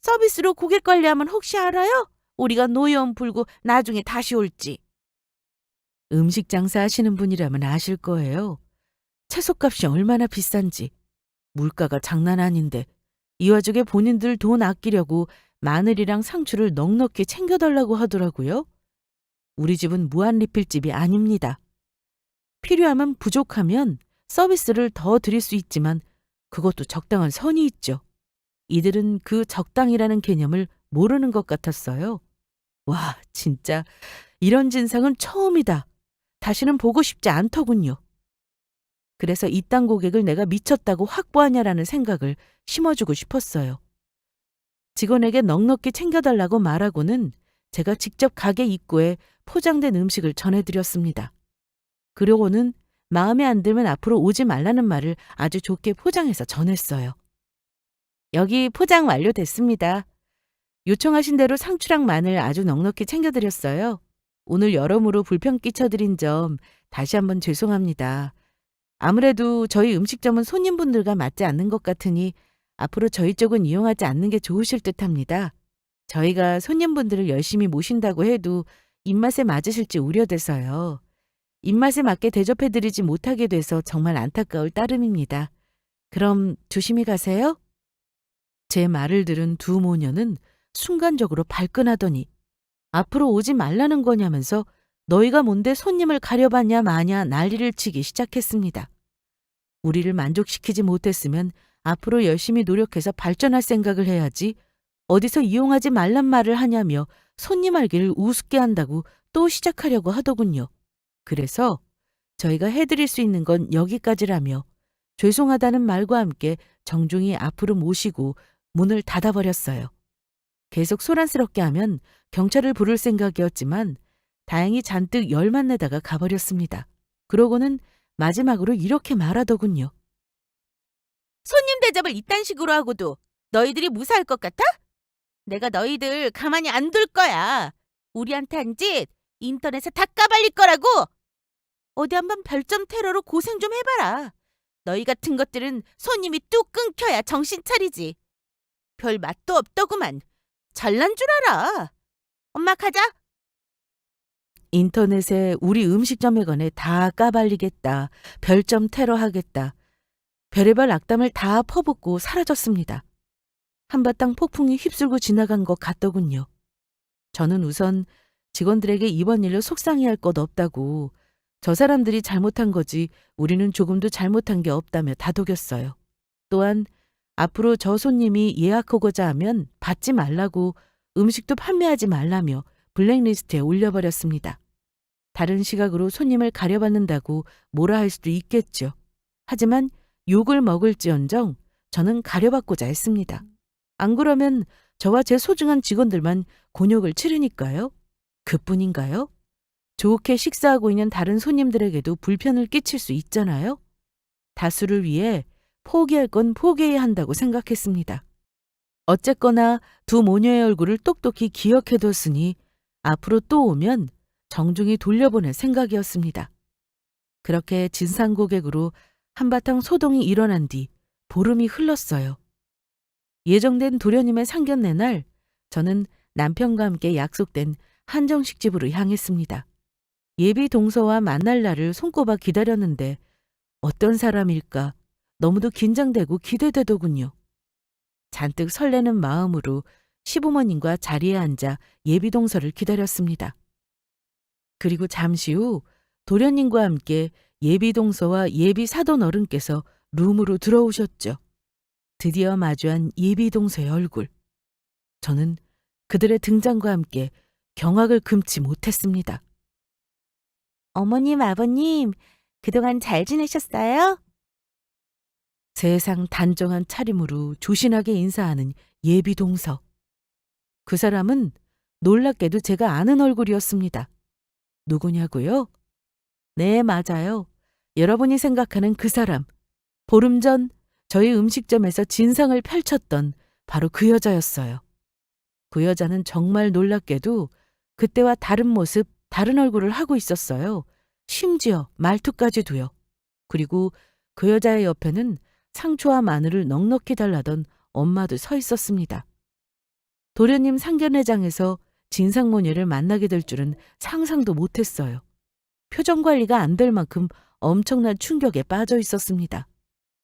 S2: 서비스로 고객 관리하면 혹시 알아요? 우리가 노여움 풀고 나중에 다시 올지.
S1: 음식 장사 하시는 분이라면 아실 거예요. 채소값이 얼마나 비싼지. 물가가 장난 아닌데 이 와중에 본인들 돈 아끼려고 마늘이랑 상추를 넉넉히 챙겨달라고 하더라고요. 우리 집은 무한리필집이 아닙니다. 필요하면 부족하면 서비스를 더 드릴 수 있지만 그것도 적당한 선이 있죠. 이들은 그 적당이라는 개념을 모르는 것 같았어요. 와, 진짜 이런 진상은 처음이다. 다시는 보고 싶지 않더군요. 그래서 이딴 고객을 내가 미쳤다고 확보하냐라는 생각을 심어주고 싶었어요. 직원에게 넉넉히 챙겨달라고 말하고는 제가 직접 가게 입구에 포장된 음식을 전해드렸습니다. 그러고는 마음에 안 들면 앞으로 오지 말라는 말을 아주 좋게 포장해서 전했어요. 여기 포장 완료됐습니다. 요청하신 대로 상추랑 마늘 아주 넉넉히 챙겨드렸어요. 오늘 여러모로 불편 끼쳐드린 점 다시 한번 죄송합니다. 아무래도 저희 음식점은 손님분들과 맞지 않는 것 같으니 앞으로 저희 쪽은 이용하지 않는 게 좋으실 듯합니다. 저희가 손님분들을 열심히 모신다고 해도 입맛에 맞으실지 우려돼서요. 입맛에 맞게 대접해드리지 못하게 돼서 정말 안타까울 따름입니다. 그럼 조심히 가세요. 제 말을 들은 두 모녀는 순간적으로 발끈하더니 앞으로 오지 말라는 거냐면서 너희가 뭔데 손님을 가려봤냐 마냐 난리를 치기 시작했습니다. 우리를 만족시키지 못했으면 앞으로 열심히 노력해서 발전할 생각을 해야지 어디서 이용하지 말란 말을 하냐며 손님 알기를 우습게 한다고 또 시작하려고 하더군요. 그래서 저희가 해드릴 수 있는 건 여기까지라며 죄송하다는 말과 함께 정중히 앞으로 모시고 문을 닫아버렸어요. 계속 소란스럽게 하면 경찰을 부를 생각이었지만 다행히 잔뜩 열만 내다가 가버렸습니다. 그러고는 마지막으로 이렇게 말하더군요.
S2: 손님 대접을 이딴 식으로 하고도 너희들이 무사할 것 같아? 내가 너희들 가만히 안 둘 거야. 우리한테 한 짓 인터넷에 다 까발릴 거라고. 어디 한번 별점 테러로 고생 좀 해봐라. 너희 같은 것들은 손님이 뚝 끊겨야 정신 차리지. 별 맛도 없더구만. 잘난 줄 알아. 엄마 가자.
S1: 인터넷에 우리 음식점에 관해 다 까발리겠다. 별점 테러하겠다. 별의별 악담을 다 퍼붓고 사라졌습니다. 한바탕 폭풍이 휩쓸고 지나간 것 같더군요. 저는 우선 직원들에게 이번 일로 속상해할 것 없다고 저 사람들이 잘못한 거지 우리는 조금도 잘못한 게 없다며 다독였어요. 또한 앞으로 저 손님이 예약하고자 하면 받지 말라고 음식도 판매하지 말라며 블랙리스트에 올려버렸습니다. 다른 시각으로 손님을 가려받는다고 뭐라 할 수도 있겠죠. 하지만 욕을 먹을지언정 저는 가려받고자 했습니다. 안 그러면 저와 제 소중한 직원들만 곤욕을 치르니까요. 그뿐인가요? 좋게 식사하고 있는 다른 손님들에게도 불편을 끼칠 수 있잖아요. 다수를 위해 포기할 건 포기해야 한다고 생각했습니다. 어쨌거나 두 모녀의 얼굴을 똑똑히 기억해뒀으니 앞으로 또 오면 정중히 돌려보낼 생각이었습니다. 그렇게 진상 고객으로 한바탕 소동이 일어난 뒤 보름이 흘렀어요. 예정된 도련님의 상견례 날 저는 남편과 함께 약속된 한정식 집으로 향했습니다. 예비 동서와 만날 날을 손꼽아 기다렸는데 어떤 사람일까 너무도 긴장되고 기대되더군요. 잔뜩 설레는 마음으로 시부모님과 자리에 앉아 예비 동서를 기다렸습니다. 그리고 잠시 후 도련님과 함께 예비 동서와 예비 사돈 어른께서 룸으로 들어오셨죠. 드디어 마주한 예비 동서의 얼굴. 저는 그들의 등장과 함께 경악을 금치 못했습니다. 어머님, 아버님, 그동안 잘 지내셨어요? 세상 단정한 차림으로 조신하게 인사하는 예비 동서. 그 사람은 놀랍게도 제가 아는 얼굴이었습니다. 누구냐고요? 네, 맞아요. 여러분이 생각하는 그 사람. 보름 전 저희 음식점에서 진상을 펼쳤던 바로 그 여자였어요. 그 여자는 정말 놀랍게도 그때와 다른 모습, 다른 얼굴을 하고 있었어요. 심지어 말투까지도요. 그리고 그 여자의 옆에는 상추와 마늘을 넉넉히 달라던 엄마도 서 있었습니다. 도련님 상견례장에서 진상모녀를 만나게 될 줄은 상상도 못했어요. 표정 관리가 안 될 만큼 엄청난 충격에 빠져 있었습니다.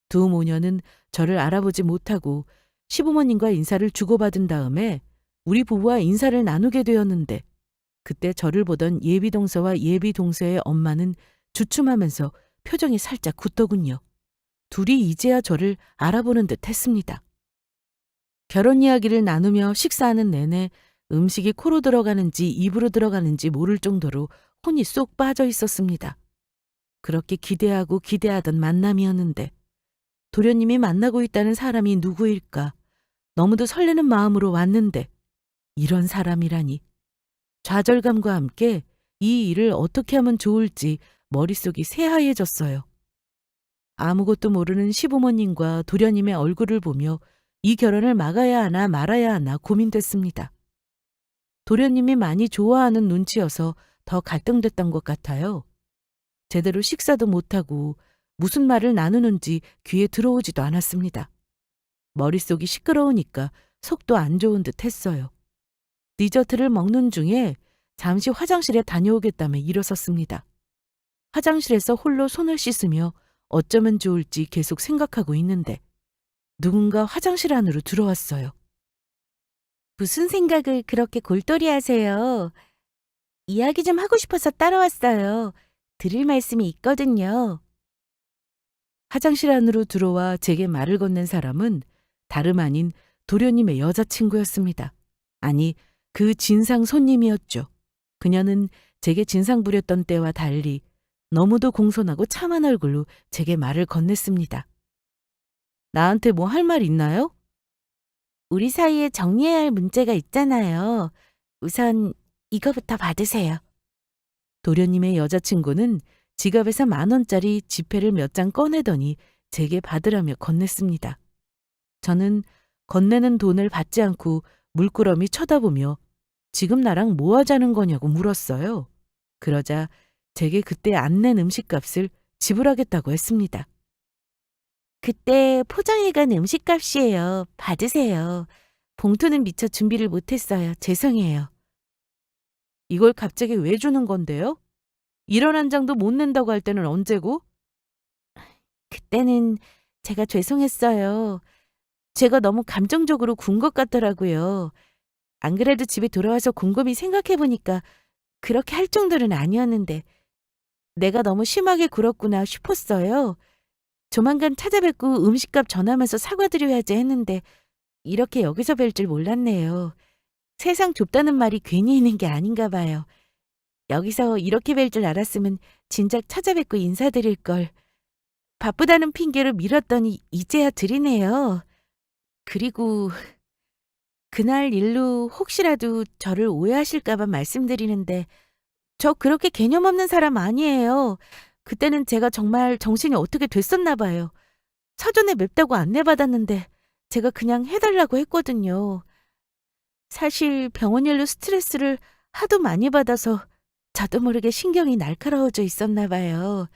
S1: 두 모녀는 저를 알아보지 못하고 시부모님과 인사를 주고받은 다음에 우리 부부와 인사를 나누게 되었는데 그때 저를 보던 예비 동서와 예비 동서의 엄마는 주춤하면서 표정이 살짝 굳더군요. 둘이 이제야 저를 알아보는 듯 했습니다. 결혼 이야기를 나누며 식사하는 내내 음식이 코로 들어가는지 입으로 들어가는지 모를 정도로 혼이 쏙 빠져 있었습니다. 그렇게 기대하고 기대하던 만남이었는데 도련님이 만나고 있다는 사람이 누구일까? 너무도 설레는 마음으로 왔는데 이런 사람이라니. 좌절감과 함께 이 일을 어떻게 하면 좋을지 머릿속이 새하얘졌어요. 아무것도 모르는 시부모님과 도련님의 얼굴을 보며 이 결혼을 막아야 하나 말아야 하나 고민됐습니다. 도련님이 많이 좋아하는 눈치여서 더 갈등됐던 것 같아요. 제대로 식사도 못하고 무슨 말을 나누는지 귀에 들어오지도 않았습니다. 머릿속이 시끄러우니까 속도 안 좋은 듯 했어요. 디저트를 먹는 중에 잠시 화장실에 다녀오겠다며 일어섰습니다. 화장실에서 홀로 손을 씻으며 어쩌면 좋을지 계속 생각하고 있는데 누군가 화장실 안으로 들어왔어요. 무슨 생각을 그렇게 골똘히 하세요? 이야기 좀 하고 싶어서 따라왔어요. 드릴 말씀이 있거든요. 화장실 안으로 들어와 제게 말을 건넨 사람은 다름 아닌 도련님의 여자친구였습니다. 아니, 그 진상 손님이었죠. 그녀는 제게 진상 부렸던 때와 달리 너무도 공손하고 참한 얼굴로 제게 말을 건넸습니다. 나한테 뭐 할 말 있나요? 우리 사이에 정리해야 할 문제가 있잖아요. 우선 이거부터 받으세요. 도련님의 여자친구는 지갑에서 10,000원짜리 지폐를 몇 장 꺼내더니 제게 받으라며 건넸습니다. 저는 건네는 돈을 받지 않고 물끄러미 쳐다보며 지금 나랑 뭐 하자는 거냐고 물었어요. 그러자 제게 그때 안 낸 음식값을 지불하겠다고 했습니다. 그때 포장해간 음식값이에요. 받으세요. 봉투는 미처 준비를 못했어요. 죄송해요. 이걸 갑자기 왜 주는 건데요? 1원 한 장도 못 낸다고 할 때는 언제고? 그때는 제가 죄송했어요. 제가 너무 감정적으로 군 것 같더라고요. 안 그래도 집에 돌아와서 곰곰이 생각해보니까 그렇게 할 정도는 아니었는데 내가 너무 심하게 굴었구나 싶었어요. 조만간 찾아뵙고 음식값 전하면서 사과드려야지 했는데 이렇게 여기서 뵐 줄 몰랐네요. 세상 좁다는 말이 괜히 있는 게 아닌가 봐요. 여기서 이렇게 뵐 줄 알았으면 진작 찾아뵙고 인사드릴 걸. 바쁘다는 핑계로 미뤘더니 이제야 드리네요. 그리고 그날 일로 혹시라도 저를 오해하실까 봐 말씀드리는데 저 그렇게 개념 없는 사람 아니에요. 그때는 제가 정말 정신이 어떻게 됐었나 봐요. 사전에 맵다고 안내받았는데 제가 그냥 해달라고 했거든요. 사실 병원 일로 스트레스를 하도 많이 받아서 저도 모르게 신경이 날카로워져 있었나 봐요.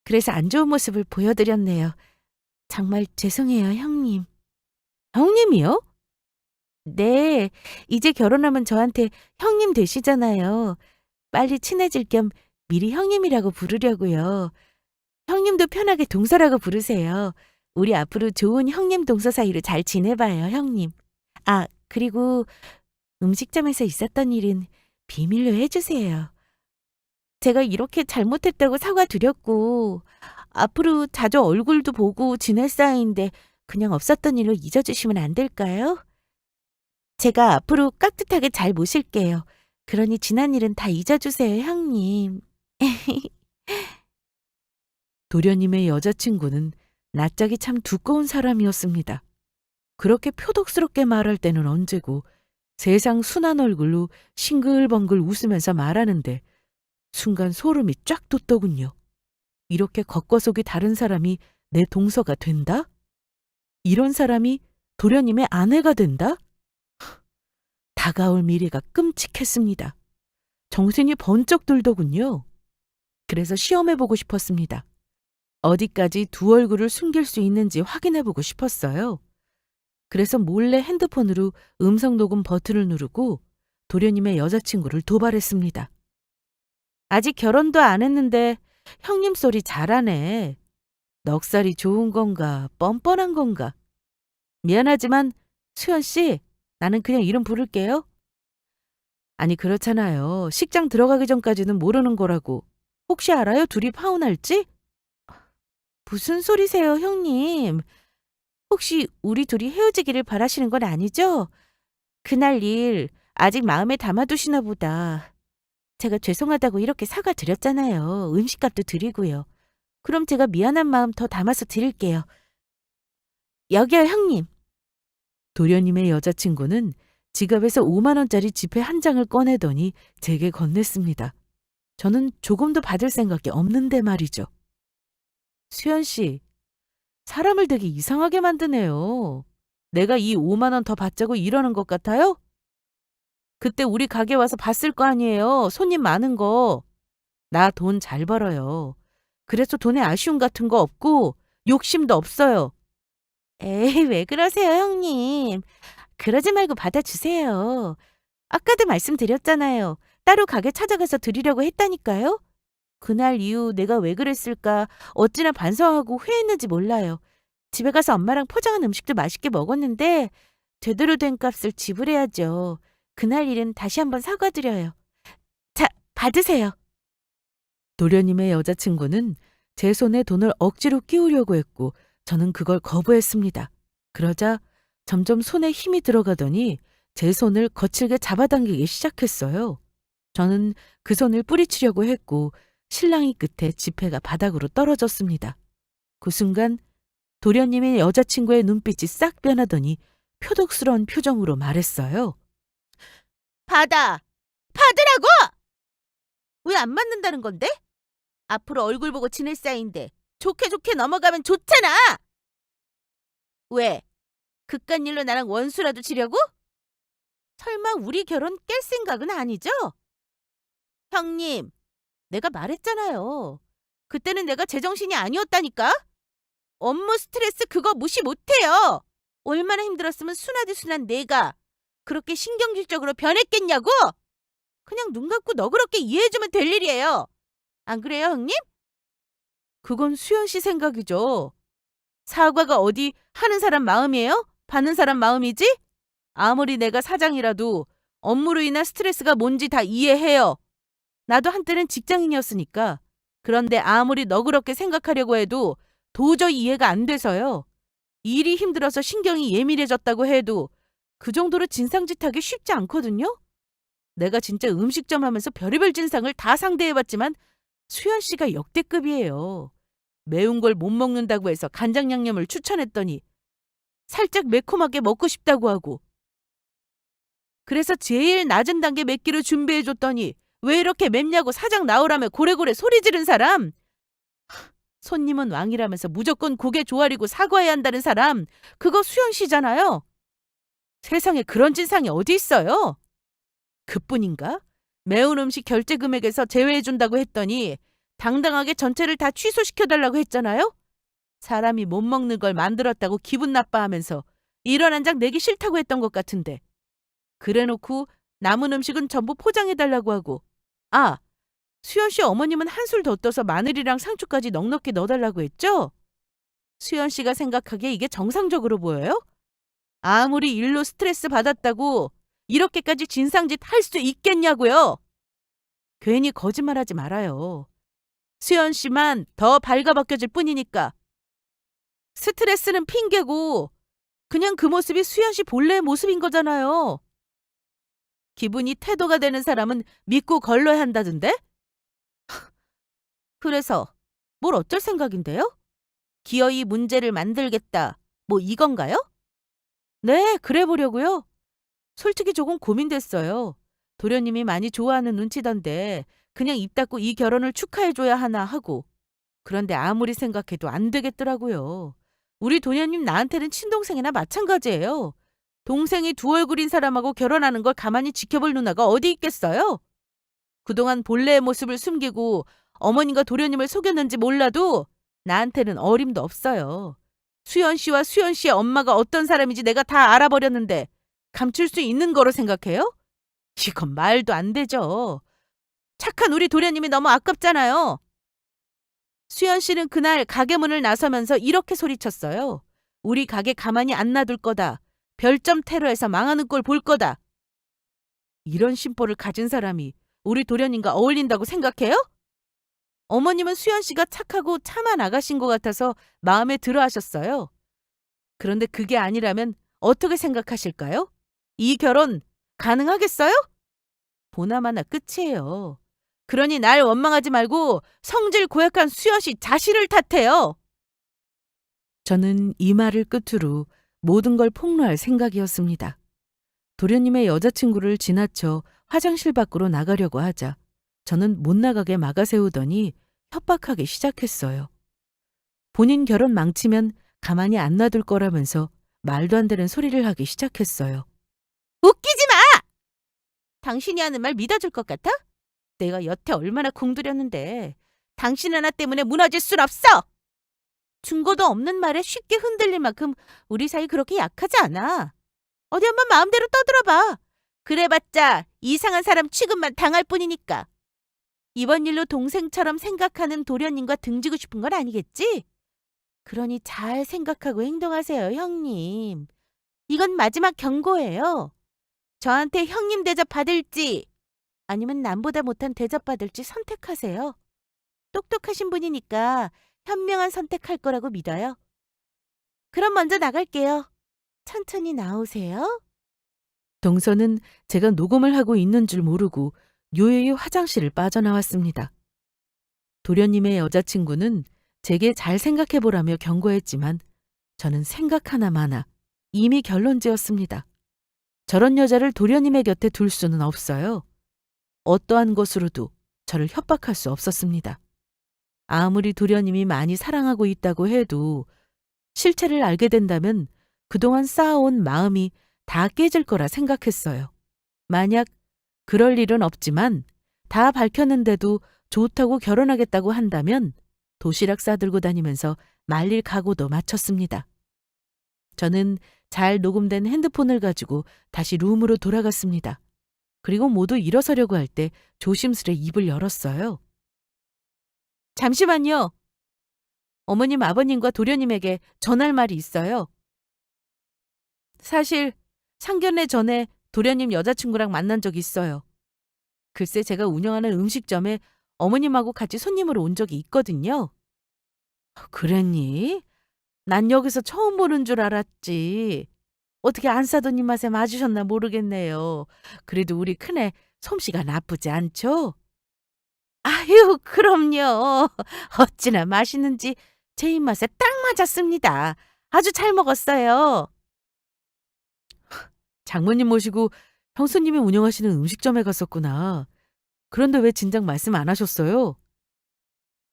S1: 그래서 안 좋은 모습을 보여드렸네요. 정말 죄송해요, 형님. 형님이요? 네, 이제 결혼하면 저한테 형님 되시잖아요. 빨리 친해질 겸 미리 형님이라고 부르려고요. 형님도 편하게 동서라고 부르세요. 우리 앞으로 좋은 형님 동서 사이로 잘 지내봐요, 형님. 아, 그리고 음식점에서 있었던 일은 비밀로 해주세요. 제가 이렇게 잘못했다고 사과드렸고 앞으로 자주 얼굴도 보고 지낼 사이인데 그냥 없었던 일로 잊어주시면 안 될까요? 제가 앞으로 깍듯하게 잘 모실게요. 그러니 지난 일은 다 잊어주세요, 형님. 도련님의 여자친구는 낯짝이 참 두꺼운 사람이었습니다. 그렇게 표독스럽게 말할 때는 언제고 세상 순한 얼굴로 싱글벙글 웃으면서 말하는데 순간 소름이 쫙 돋더군요. 이렇게 겉과속이 다른 사람이 내 동서가 된다? 이런 사람이 도련님의 아내가 된다? 다가올 미래가 끔찍했습니다. 정신이 번쩍 들더군요. 그래서 시험해보고 싶었습니다. 어디까지 두 얼굴을 숨길 수 있는지 확인해보고 싶었어요. 그래서 몰래 핸드폰으로 음성 녹음 버튼을 누르고 도련님의 여자친구를 도발했습니다. 아직 결혼도 안 했는데 형님 소리 잘하네. 넉살이 좋은 건가 뻔뻔한 건가. 미안하지만 수연 씨, 나는 그냥 이름 부를게요. 아니 그렇잖아요. 식장 들어가기 전까지는 모르는 거라고. 혹시 알아요? 둘이 파혼할지? 무슨 소리세요, 형님? 혹시 우리 둘이 헤어지기를 바라시는 건 아니죠? 그날 일 아직 마음에 담아두시나 보다. 제가 죄송하다고 이렇게 사과드렸잖아요. 음식값도 드리고요. 그럼 제가 미안한 마음 더 담아서 드릴게요. 여기요, 형님. 도련님의 여자친구는 지갑에서 50,000원짜리 지폐 한 장을 꺼내더니 제게 건넸습니다. 저는 조금도 받을 생각이 없는데 말이죠. 수연 씨, 사람을 되게 이상하게 만드네요. 내가 이 50,000원 더 받자고 이러는 것 같아요? 그때 우리 가게 와서 봤을 거 아니에요. 손님 많은 거. 나 돈 잘 벌어요. 그래서 돈에 아쉬움 같은 거 없고 욕심도 없어요. 에이, 왜 그러세요, 형님. 그러지 말고 받아주세요. 아까도 말씀드렸잖아요. 따로 가게 찾아가서 드리려고 했다니까요.
S2: 그날 이후 내가 왜 그랬을까 어찌나 반성하고 후회했는지 몰라요. 집에 가서 엄마랑 포장한 음식도 맛있게 먹었는데 제대로 된 값을 지불해야죠. 그날 일은 다시 한번 사과드려요. 자, 받으세요.
S1: 도련님의 여자친구는 제 손에 돈을 억지로 끼우려고 했고 저는 그걸 거부했습니다. 그러자 점점 손에 힘이 들어가더니 제 손을 거칠게 잡아당기기 시작했어요. 저는 그 손을 뿌리치려고 했고 실랑이 끝에 지폐가 바닥으로 떨어졌습니다. 그 순간 도련님의 여자친구의 눈빛이 싹 변하더니 표독스러운 표정으로 말했어요.
S2: 받아! 받으라고! 왜 안 맞는다는 건데? 앞으로 얼굴 보고 지낼 사이인데 좋게 좋게 넘어가면 좋잖아! 왜? 그깟 일로 나랑 원수라도 지려고? 설마 우리 결혼 깰 생각은 아니죠? 형님, 내가 말했잖아요. 그때는 내가 제정신이 아니었다니까? 업무 스트레스 그거 무시 못해요. 얼마나 힘들었으면 순하디 순한 내가 그렇게 신경질적으로 변했겠냐고? 그냥 눈 감고 너그럽게 이해해주면 될 일이에요. 안 그래요, 형님?
S1: 그건 수연 씨 생각이죠. 사과가 어디 하는 사람 마음이에요? 받는 사람 마음이지? 아무리 내가 사장이라도 업무로 인한 스트레스가 뭔지 다 이해해요. 나도 한때는 직장인이었으니까. 그런데 아무리 너그럽게 생각하려고 해도 도저히 이해가 안 돼서요. 일이 힘들어서 신경이 예민해졌다고 해도 그 정도로 진상짓하기 쉽지 않거든요. 내가 진짜 음식점 하면서 별의별 진상을 다 상대해봤지만 수연 씨가 역대급이에요. 매운 걸 못 먹는다고 해서 간장 양념을 추천했더니 살짝 매콤하게 먹고 싶다고 하고 그래서 제일 낮은 단계 맵기로 준비해줬더니 왜 이렇게 맵냐고 사장 나오라며 고래고래 소리 지른 사람. 손님은 왕이라면서 무조건 고개 조아리고 사과해야 한다는 사람. 그거 수연 씨잖아요. 세상에 그런 진상이 어디 있어요. 그뿐인가? 매운 음식 결제 금액에서 제외해준다고 했더니 당당하게 전체를 다 취소시켜달라고 했잖아요. 사람이 못 먹는 걸 만들었다고 기분 나빠하면서 1원 한 장 내기 싫다고 했던 것 같은데. 그래놓고 남은 음식은 전부 포장해달라고 하고. 아, 수연 씨 어머님은 한술 더 떠서 마늘이랑 상추까지 넉넉히 넣어달라고 했죠? 수연 씨가 생각하기에 이게 정상적으로 보여요? 아무리 일로 스트레스 받았다고 이렇게까지 진상짓 할 수 있겠냐고요? 괜히 거짓말하지 말아요. 수연 씨만 더 발가벗겨질 뿐이니까. 스트레스는 핑계고 그냥 그 모습이 수연 씨 본래의 모습인 거잖아요. 기분이 태도가 되는 사람은 믿고 걸러야 한다던데? 그래서 뭘 어쩔 생각인데요? 기어이 문제를 만들겠다. 뭐 이건가요? 네, 그래 보려고요. 솔직히 조금 고민됐어요. 도련님이 많이 좋아하는 눈치던데 그냥 입 닫고 이 결혼을 축하해줘야 하나 하고. 그런데 아무리 생각해도 안 되겠더라고요. 우리 도련님 나한테는 친동생이나 마찬가지예요. 동생이 두 얼굴인 사람하고 결혼하는 걸 가만히 지켜볼 누나가 어디 있겠어요? 그동안 본래의 모습을 숨기고 어머님과 도련님을 속였는지 몰라도 나한테는 어림도 없어요. 수연 씨와 수연 씨의 엄마가 어떤 사람인지 내가 다 알아버렸는데 감출 수 있는 거로 생각해요? 이건 말도 안 되죠. 착한 우리 도련님이 너무 아깝잖아요. 수연 씨는 그날 가게 문을 나서면서 이렇게 소리쳤어요. 우리 가게 가만히 안 놔둘 거다. 별점 테러해서 망하는 꼴 볼 거다. 이런 심보를 가진 사람이 우리 도련님과 어울린다고 생각해요? 어머님은 수연 씨가 착하고 참한 아가씨인 것 같아서 마음에 들어 하셨어요. 그런데 그게 아니라면 어떻게 생각하실까요? 이 결혼 가능하겠어요? 보나마나 끝이에요. 그러니 날 원망하지 말고 성질 고약한 수연 씨 자신을 탓해요. 저는 이 말을 끝으로 모든 걸 폭로할 생각이었습니다. 도련님의 여자친구를 지나쳐 화장실 밖으로 나가려고 하자 저는 못 나가게 막아세우더니 협박하기 시작했어요. 본인 결혼 망치면 가만히 안 놔둘 거라면서 말도 안 되는 소리를 하기 시작했어요. 웃기지 마! 당신이 하는 말 믿어줄 것 같아? 내가 여태 얼마나 공들였는데 당신 하나 때문에 무너질 순 없어! 증거도 없는 말에 쉽게 흔들릴 만큼 우리 사이 그렇게 약하지 않아. 어디 한번 마음대로 떠들어봐. 그래봤자 이상한 사람 취급만 당할 뿐이니까.
S2: 이번 일로 동생처럼 생각하는 도련님과 등지고 싶은 건 아니겠지? 그러니 잘 생각하고 행동하세요, 형님. 이건 마지막 경고예요. 저한테 형님 대접 받을지 아니면 남보다 못한 대접 받을지 선택하세요. 똑똑하신 분이니까 현명한 선택할 거라고 믿어요. 그럼 먼저 나갈게요. 천천히 나오세요.
S1: 동서는 제가 녹음을 하고 있는 줄 모르고 요요히 화장실을 빠져나왔습니다. 도련님의 여자친구는 제게 잘 생각해보라며 경고했지만 저는 생각 하나 마나 이미 결론지었습니다. 저런 여자를 도련님의 곁에 둘 수는 없어요. 어떠한 것으로도 저를 협박할 수 없었습니다. 아무리 도련님이 많이 사랑하고 있다고 해도 실체를 알게 된다면 그동안 쌓아온 마음이 다 깨질 거라 생각했어요. 만약 그럴 일은 없지만 다 밝혔는데도 좋다고 결혼하겠다고 한다면 도시락 싸들고 다니면서 말릴 각오도 마쳤습니다. 저는 잘 녹음된 핸드폰을 가지고 다시 룸으로 돌아갔습니다. 그리고 모두 일어서려고 할 때 조심스레 입을 열었어요. 잠시만요. 어머님, 아버님과 도련님에게 전할 말이 있어요. 사실 상견례 전에 도련님 여자친구랑 만난 적이 있어요. 글쎄 제가 운영하는 음식점에 어머님하고 같이 손님으로 온 적이 있거든요. 그랬니? 난 여기서 처음 보는 줄 알았지. 어떻게 안 사돈 입맛에 맞으셨나 모르겠네요. 그래도 우리 큰애 솜씨가 나쁘지 않죠? 아유, 그럼요. 어찌나 맛있는지 제 입맛에 딱 맞았습니다. 아주 잘 먹었어요. 장모님 모시고 형수님이 운영하시는 음식점에 갔었구나. 그런데 왜 진작 말씀 안 하셨어요?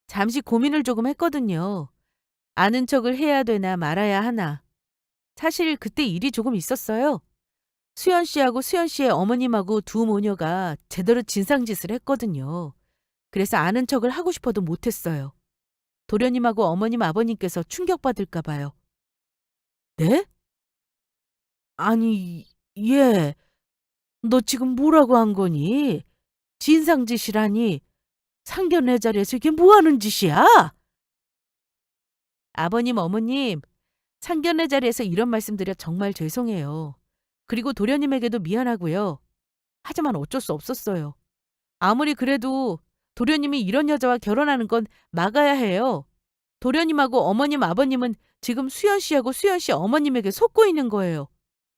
S1: 잠시 고민을 조금 했거든요. 아는 척을 해야 되나 말아야 하나. 사실 그때 일이 조금 있었어요. 수연 씨하고 수연 씨의 어머님하고 두 모녀가 제대로 진상짓을 했거든요. 그래서 아는 척을 하고 싶어도 못했어요. 도련님하고 어머님 아버님께서 충격받을까 봐요. 네? 아니, 예. 너 지금 뭐라고 한 거니? 진상짓이라니. 상견례 자리에서 이게 뭐 하는 짓이야? 아버님, 어머님, 상견례 자리에서 이런 말씀드려 정말 죄송해요. 그리고 도련님에게도 미안하고요. 하지만 어쩔 수 없었어요. 아무리 그래도 도련님이 이런 여자와 결혼하는 건 막아야 해요. 도련님하고 어머님, 아버님은 지금 수연 씨하고 수연 씨 어머님에게 속고 있는 거예요.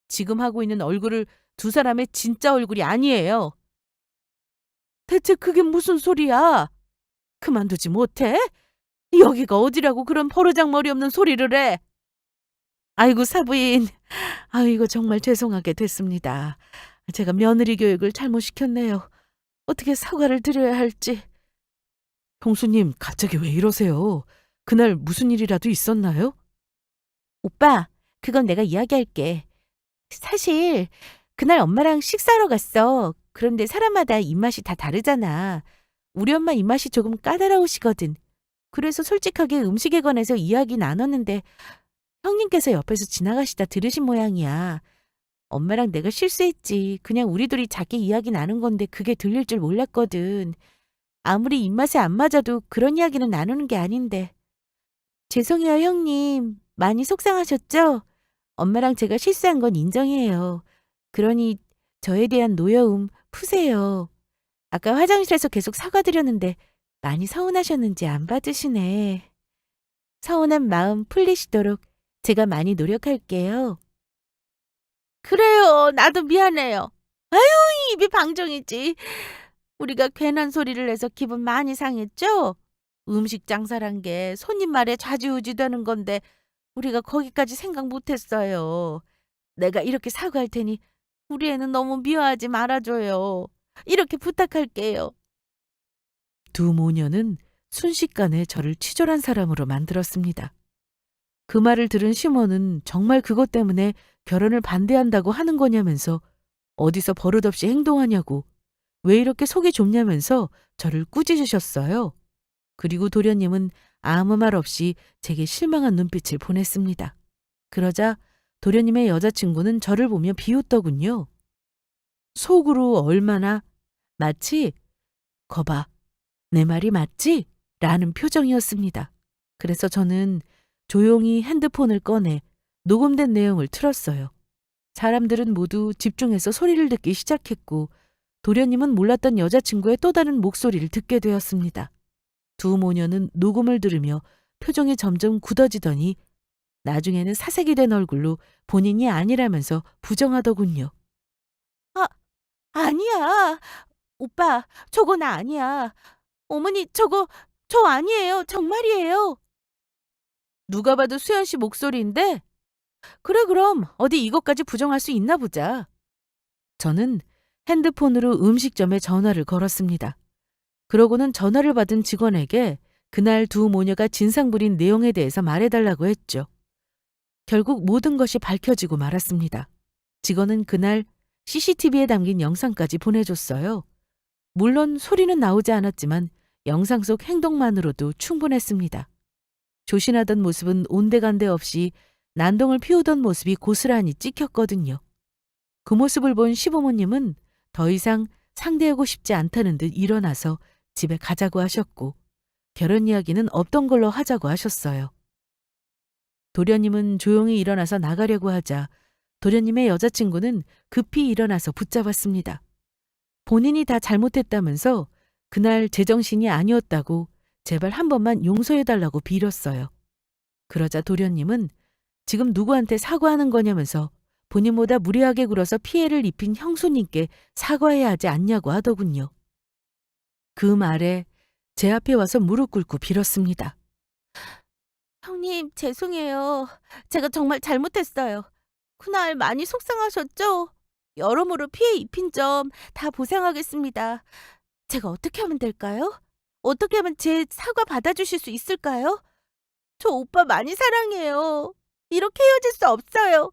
S1: 지금 하고 있는 얼굴을 두 사람의 진짜 얼굴이 아니에요. 대체 그게 무슨 소리야? 그만두지 못해? 여기가 어디라고 그런 버르장머리 없는 소리를 해? 아이고 사부인, 아이고 정말 죄송하게 됐습니다. 제가 며느리 교육을 잘못 시켰네요. 어떻게 사과를 드려야 할지. 형수님, 갑자기 왜 이러세요? 그날 무슨 일이라도 있었나요? 오빠, 그건 내가 이야기할게. 사실 그날 엄마랑 식사하러 갔어. 그런데 사람마다 입맛이 다 다르잖아. 우리 엄마 입맛이 조금 까다로우시거든. 그래서 솔직하게 음식에 관해서 이야기 나눴는데 형님께서 옆에서 지나가시다 들으신 모양이야. 엄마랑 내가 실수했지. 그냥 우리 둘이 자기 이야기 나눈 건데 그게 들릴 줄 몰랐거든. 아무리 입맛에 안 맞아도 그런 이야기는 나누는 게 아닌데. 죄송해요, 형님. 많이 속상하셨죠? 엄마랑 제가 실수한 건 인정해요. 그러니 저에 대한 노여움 푸세요. 아까 화장실에서 계속 사과드렸는데 많이 서운하셨는지 안 받으시네. 서운한 마음 풀리시도록 제가 많이 노력할게요. 그래요. 나도 미안해요. 아유, 입이 방정이지. 우리가 괜한 소리를 내서 기분 많이 상했죠? 음식 장사란 게 손님 말에 좌지우지 되는 건데 우리가 거기까지 생각 못했어요. 내가 이렇게 사과할 테니 우리 애는 너무 미워하지 말아줘요. 이렇게 부탁할게요. 두 모녀는 순식간에 저를 치졸한 사람으로 만들었습니다. 그 말을 들은 시몬은 정말 그것 때문에 결혼을 반대한다고 하는 거냐면서 어디서 버릇없이 행동하냐고 왜 이렇게 속이 좁냐면서 저를 꾸짖으셨어요. 그리고 도련님은 아무 말 없이 제게 실망한 눈빛을 보냈습니다. 그러자 도련님의 여자친구는 저를 보며 비웃더군요. 속으로 얼마나 마치 거봐, 내 말이 맞지? 라는 표정이었습니다. 그래서 저는 조용히 핸드폰을 꺼내 녹음된 내용을 틀었어요. 사람들은 모두 집중해서 소리를 듣기 시작했고 도련님은 몰랐던 여자친구의 또 다른 목소리를 듣게 되었습니다. 두 모녀는 녹음을 들으며 표정이 점점 굳어지더니 나중에는 사색이 된 얼굴로 본인이 아니라면서 부정하더군요.
S2: 아, 아니야. 오빠, 저거 나 아니야. 어머니, 저 아니에요. 정말이에요.
S1: 누가 봐도 수연 씨 목소리인데? 그래 그럼 어디 이것까지 부정할 수 있나 보자. 저는 핸드폰으로 음식점에 전화를 걸었습니다. 그러고는 전화를 받은 직원에게 그날 두 모녀가 진상 부린 내용에 대해서 말해달라고 했죠. 결국 모든 것이 밝혀지고 말았습니다. 직원은 그날 CCTV에 담긴 영상까지 보내줬어요. 물론 소리는 나오지 않았지만 영상 속 행동만으로도 충분했습니다. 조신하던 모습은 온데간데 없이 난동을 피우던 모습이 고스란히 찍혔거든요. 그 모습을 본 시부모님은 더 이상 상대하고 싶지 않다는 듯 일어나서 집에 가자고 하셨고 결혼 이야기는 없던 걸로 하자고 하셨어요. 도련님은 조용히 일어나서 나가려고 하자 도련님의 여자친구는 급히 일어나서 붙잡았습니다. 본인이 다 잘못했다면서 그날 제정신이 아니었다고 제발 한 번만 용서해달라고 빌었어요. 그러자 도련님은 지금 누구한테 사과하는 거냐면서 본인보다 무리하게 굴어서 피해를 입힌 형수님께 사과해야 하지 않냐고 하더군요. 그 말에 제 앞에 와서 무릎 꿇고 빌었습니다.
S2: 형님, 죄송해요. 제가 정말 잘못했어요. 그날 많이 속상하셨죠? 여러모로 피해 입힌 점 다 보상하겠습니다. 제가 어떻게 하면 될까요? 어떻게 하면 제 사과 받아주실 수 있을까요? 저 오빠 많이 사랑해요. 이렇게 헤어질 수 없어요.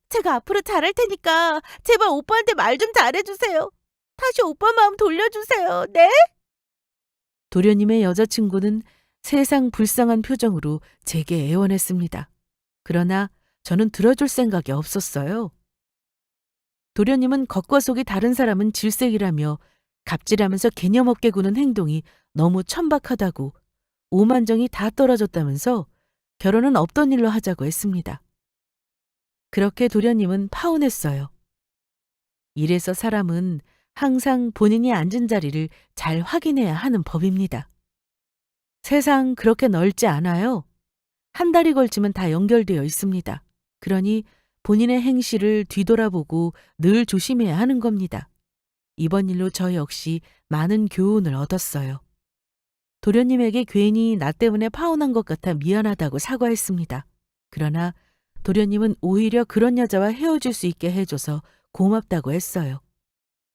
S2: 제가 앞으로 잘할 테니까 제발 오빠한테 말 좀 잘해주세요. 다시 오빠 마음 돌려주세요. 네?
S1: 도련님의 여자친구는 세상 불쌍한 표정으로 제게 애원했습니다. 그러나 저는 들어줄 생각이 없었어요. 도련님은 겉과 속이 다른 사람은 질색이라며 갑질하면서 개념 없게 구는 행동이 너무 천박하다고 오만정이 다 떨어졌다면서 결혼은 없던 일로 하자고 했습니다. 그렇게 도련님은 파혼했어요. 이래서 사람은 항상 본인이 앉은 자리를 잘 확인해야 하는 법입니다. 세상 그렇게 넓지 않아요. 한 달이 걸치면 다 연결되어 있습니다. 그러니 본인의 행실을 뒤돌아보고 늘 조심해야 하는 겁니다. 이번 일로 저 역시 많은 교훈을 얻었어요. 도련님에게 괜히 나 때문에 파혼한 것 같아 미안하다고 사과했습니다. 그러나 도련님은 오히려 그런 여자와 헤어질 수 있게 해줘서 고맙다고 했어요.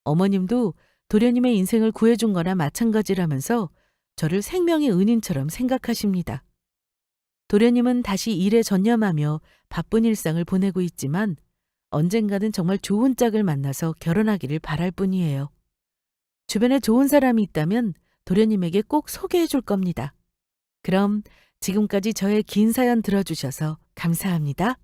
S1: 어머님도 도련님의 인생을 구해준 거나 마찬가지라면서 저를 생명의 은인처럼 생각하십니다. 도련님은 다시 일에 전념하며 바쁜 일상을 보내고 있지만 언젠가는 정말 좋은 짝을 만나서 결혼하기를 바랄 뿐이에요. 주변에 좋은 사람이 있다면 도련님에게 꼭 소개해 줄 겁니다. 그럼 지금까지 저의 긴 사연 들어주셔서 감사합니다.